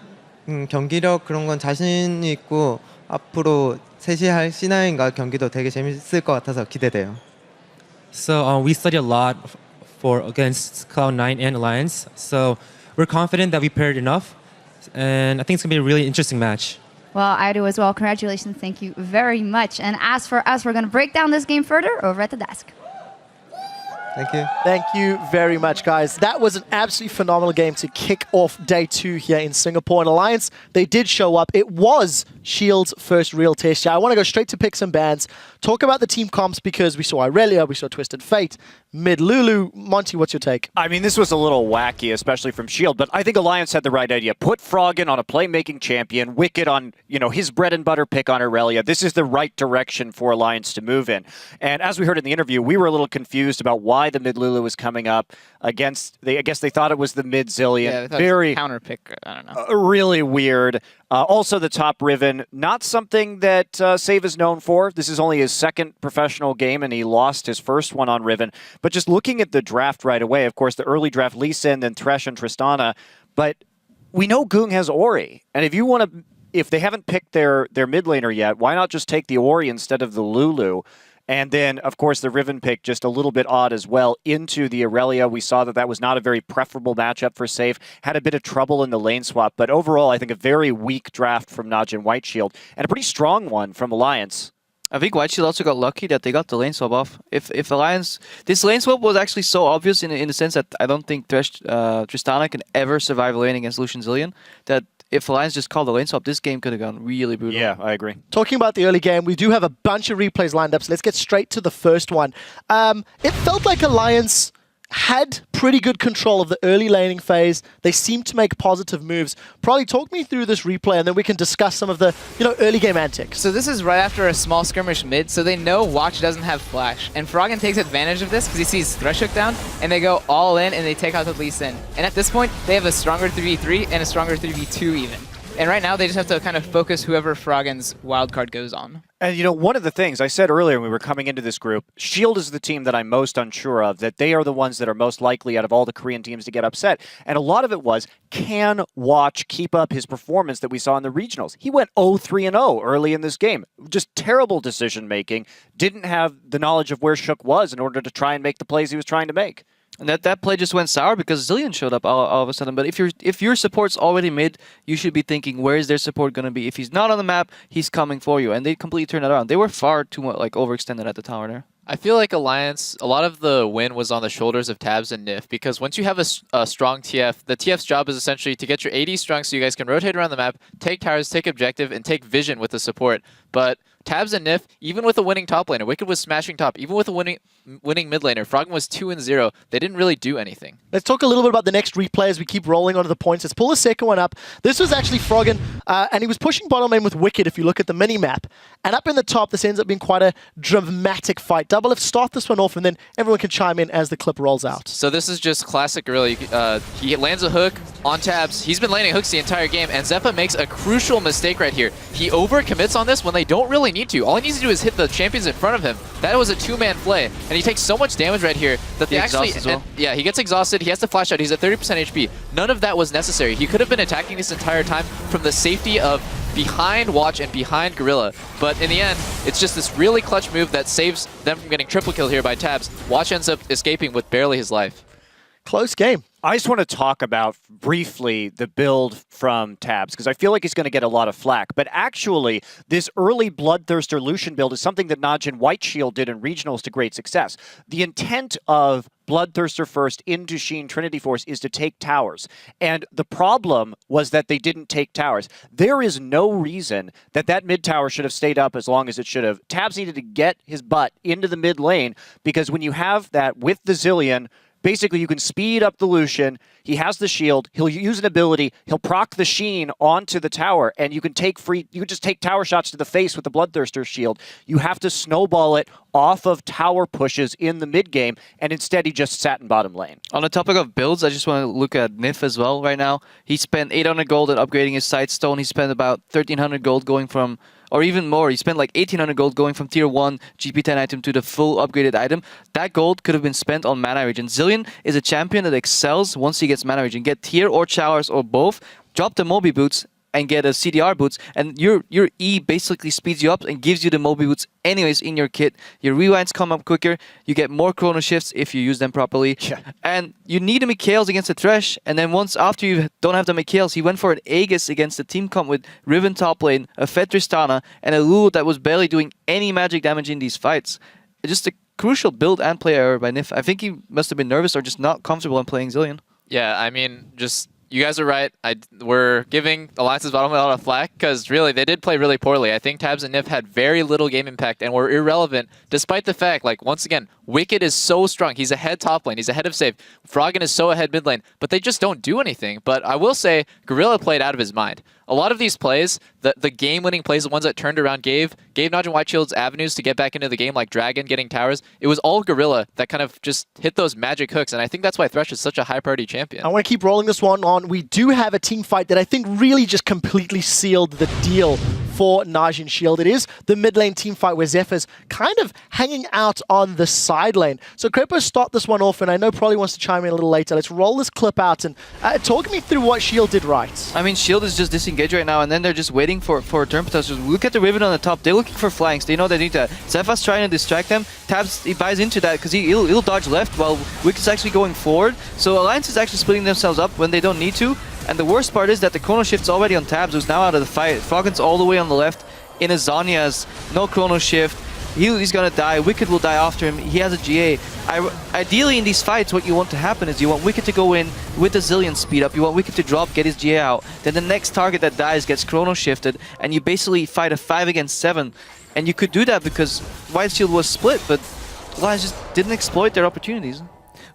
경기력 그런 건 자신 있고 앞으로 셋이 할 C9과 경기도 되게 재밌을 것 같아서 기대돼요. So we studied a lot against Cloud9 and Alliance. So we're confident that we paired enough, and I think it's gonna be a really interesting match. Well, I do as well. Congratulations. Thank you very much. And as for us, we're going to break down this game further over at the desk. Thank you. Thank you very much, guys. That was an absolutely phenomenal game to kick off day 2 here in Singapore. And Alliance, they did show up. It was Shield's first real test. I want to go straight to picks and bans. Talk about the team comps because we saw Irelia, we saw Twisted Fate, Mid Lulu. Monty, what's your take? I mean, this was a little wacky, especially from Shield, but I think Alliance had the right idea. Put Froggen on a playmaking champion, Wicked on, his bread and butter pick on Irelia. This is the right direction for Alliance to move in. And as we heard in the interview, we were a little confused about why the mid Lulu was coming up against. I guess they thought it was the mid Zillion. Yeah, they thought very it was a counter pick. I don't know. Really weird. Also, the top Riven, not something that Save is known for. This is only his second professional game, and he lost his first one on Riven. But just looking at the draft right away, of course, the early draft, Lee Sin, then Thresh and Tristana. But we know Goong has Ori, and if they haven't picked their mid laner yet, why not just take the Ori instead of the Lulu? And then, of course, the Riven pick, just a little bit odd as well, into the Irelia. We saw that was not a very preferable matchup for Safe. Had a bit of trouble in the lane swap. But overall, I think a very weak draft from Najin Whiteshield. And a pretty strong one from Alliance. I think Whiteshield also got lucky that they got the lane swap off. If Alliance... This lane swap was actually so obvious in the sense that I don't think Tristana can ever survive lane against Lucian Zillion, that if Alliance just called the lane swap, this game could have gone really brutal. Yeah, I agree. Talking about the early game, we do have a bunch of replays lined up, so let's get straight to the first one. It felt like Alliance had pretty good control of the early laning phase. They seemed to make positive moves. Probably talk me through this replay, and then we can discuss some of the early game antics. So this is right after a small skirmish mid, so they know Watch doesn't have flash. And Froggen takes advantage of this because he sees Thresh hook down, and they go all in, and they take out the Lee Sin. And at this point, they have a stronger 3v3 and a stronger 3v2 even. And right now, they just have to kind of focus whoever Froggen's wildcard goes on. And, one of the things I said earlier when we were coming into this group, Shield is the team that I'm most unsure of, that they are the ones that are most likely out of all the Korean teams to get upset. And a lot of it was, can Watch keep up his performance that we saw in the regionals? He went 0-3-0 early in this game. Just terrible decision-making. Didn't have the knowledge of where Shook was in order to try and make the plays he was trying to make. And that play just went sour because Zillion showed up all of a sudden. But if your support's already mid, you should be thinking, where is their support going to be? If he's not on the map, he's coming for you. And they completely turned it around. They were far too much overextended at the tower there. I feel like Alliance, a lot of the win was on the shoulders of Tabs and Nif, because once you have a strong TF, the TF's job is essentially to get your AD strong so you guys can rotate around the map, take towers, take objective, and take vision with the support. But Tabs and Nif, even with a winning top laner, Wicked was smashing top, even with a winning mid laner, Froggen was 2-0, they didn't really do anything. Let's talk a little bit about the next replay as we keep rolling onto the points. Let's pull the second one up. This was actually Froggen And he was pushing bottom lane with Wicked if you look at the mini-map. And up in the top, this ends up being quite a dramatic fight. Double F start this one off, and then everyone can chime in as the clip rolls out. So this is just classic Gorilla. He lands a hook on tabs. He's been landing hooks the entire game, and Zeppa makes a crucial mistake right here. He overcommits on this when they don't really need to. All he needs to do is hit the champions in front of him. That was a two-man play, and he takes so much damage right here that they actually... yeah, he gets exhausted. He has to flash out. He's at 30% HP. None of that was necessary. He could have been attacking this entire time from the safety of behind Watch and behind Gorilla. But in the end, it's just this really clutch move that saves them from getting triple kill here by tabs. Watch ends up escaping with barely his life. Close game. I just want to talk about briefly the build from tabs, because I feel like he's going to get a lot of flack. But actually, this early Bloodthirster Lucian build is something that Naj and White Shield did in regionals to great success. The intent of Bloodthirster first into Sheen Trinity Force is to take towers. And the problem was that they didn't take towers. There is no reason that that mid tower should have stayed up as long as it should have. Tabs needed to get his butt into the mid lane, because when you have that with the Zillion, basically, you can speed up the Lucian. He has the shield. He'll use an ability. He'll proc the Sheen onto the tower, and you can just take tower shots to the face with the Bloodthirster shield. You have to snowball it off of tower pushes in the mid game, and instead he just sat in bottom lane. On the topic of builds, I just want to look at Nif as well right now. He spent 800 gold at upgrading his Sightstone. He spent about 1,300 gold going from... or even more, he spent like 1,800 gold going from tier 1 GP10 item to the full upgraded item. That gold could have been spent on mana regen. Zillion is a champion that excels once he gets mana regen. Get tier or showers or both, drop the Moby boots and get a CDR boots, and your E basically speeds you up and gives you the Moby boots anyways in your kit. Your rewinds come up quicker, you get more chrono shifts if you use them properly, and you need a Mikhails against a Thresh, and then once after you don't have the Mikhails, he went for an Aegis against the team comp with Riven top lane, a Fed Tristana, and a Lulu that was barely doing any magic damage in these fights. It's just a crucial build and play error by Nif. I think he must have been nervous or just not comfortable in playing Zillion. Yeah, I mean, just... you guys are right. We're giving Alliance's bottom lane a lot of flack because really they did play really poorly. I think Tabs and Nif had very little game impact and were irrelevant despite the fact, like, once again, Wicked is so strong. He's ahead top lane. He's ahead of Save. Froggen is so ahead mid lane, but they just don't do anything. But I will say, Gorilla played out of his mind. A lot of these plays, the game-winning plays, the ones that turned around, gave Naj and White Shield's avenues to get back into the game, like Dragon getting towers. It was all Gorilla that kind of just hit those magic hooks, and I think that's why Thresh is such a high-priority champion. I want to keep rolling this one on. We do have a team fight that I think really just completely sealed the deal for Naj and Shield. It is the mid lane team fight where Zephyr's kind of hanging out on the side lane. So Crepo start this one off, and I know Probably wants to chime in a little later. Let's roll this clip out and talk me through what Shield did right. I mean, Shield is just disengaged right now, and then they're just waiting for a turn potential. Look at the Riven on the top. They're looking for flanks. They know they need that. Zephyr's trying to distract them. Tabs, he buys into that because he'll dodge left while Wicked's actually going forward. So Alliance is actually splitting themselves up when they don't need to. And the worst part is that the chrono shift's already on Tabs, who's now out of the fight. Froggen's all the way on the left in a Zhonya's, no chrono shift. He's gonna die. Wicked will die after him. He has a GA. Ideally in these fights, what you want to happen is you want Wicked to go in with the Zillion speed up. You want Wicked to drop, get his GA out. Then the next target that dies gets chrono shifted, and you basically fight a 5 against 7. And you could do that because White Shield was split, but Alliance just didn't exploit their opportunities.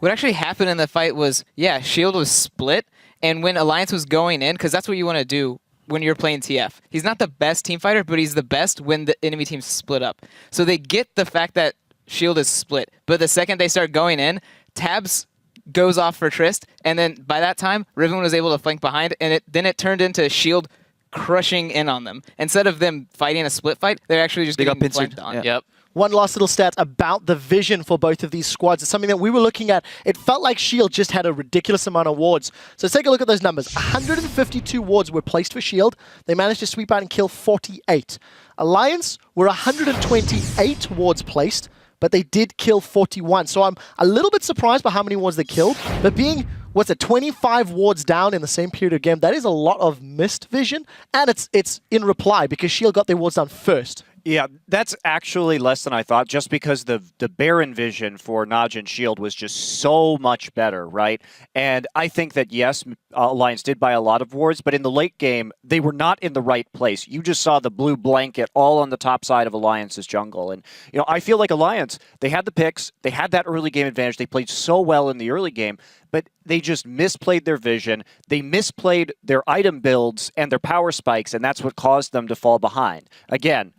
What actually happened in the fight was, yeah, Shield was split, and when Alliance was going in, because that's what you want to do when you're playing TF. He's not the best team fighter, but he's the best when the enemy team's split up. So they get the fact that Shield is split, but the second they start going in, Tabs goes off for Trist, and then by that time, Riven was able to flank behind, and then it turned into Shield crushing in on them. Instead of them fighting a split fight, they're actually just getting flanked on. Yeah. Yep. One last little stat about the vision for both of these squads. It's something that we were looking at. It felt like Shield just had a ridiculous amount of wards. So let's take a look at those numbers. 152 wards were placed for Shield. They managed to sweep out and kill 48. Alliance were 128 wards placed, but they did kill 41. So I'm a little bit surprised by how many wards they killed, but being, 25 wards down in the same period of game, that is a lot of missed vision, and it's in reply because Shield got their wards down first. Yeah, that's actually less than I thought, just because the Baron vision for Naj and Shield was just so much better, right? And I think that, yes, Alliance did buy a lot of wards, but in the late game, they were not in the right place. You just saw the blue blanket all on the top side of Alliance's jungle. And, you know, I feel like Alliance, they had the picks, they had that early game advantage, they played so well in the early game, but they just misplayed their vision, they misplayed their item builds and their power spikes, and that's what caused them to fall behind. Again,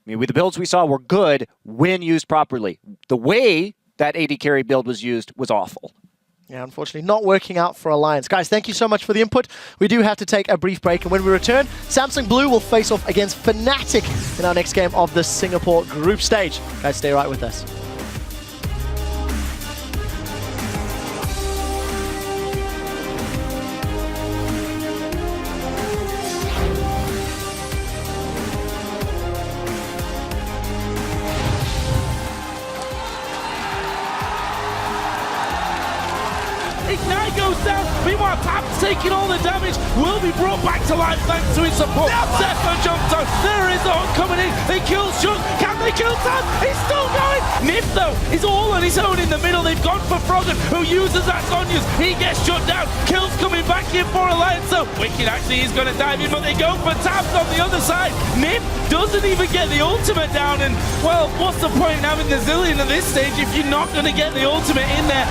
I mean, the builds we saw were good when used properly. The way that AD carry build was used was awful. Yeah, unfortunately not working out for Alliance. Guys, thank you so much for the input. We do have to take a brief break, and when we return, Samsung Blue will face off against Fnatic in our next game of the Singapore group stage. Guys, stay right with us. Ignite goes down. Meanwhile, Tap's taking all the damage. Will be brought back to life thanks to his support. Zephyr jumps on. There is Orn coming in. They kill Shun. Can they kill Tap? He's still going. Nif, though, is all on his own in the middle. They've gone for Froggen, who uses that Sonia's. He gets shut down. Kills coming back in for Alliance, so Wicked actually is going to dive in, but they go for Taps on the other side. Nif doesn't even get the ultimate down, and, well, what's the point in having the Zillion at this stage if you're not going to get the ultimate in there?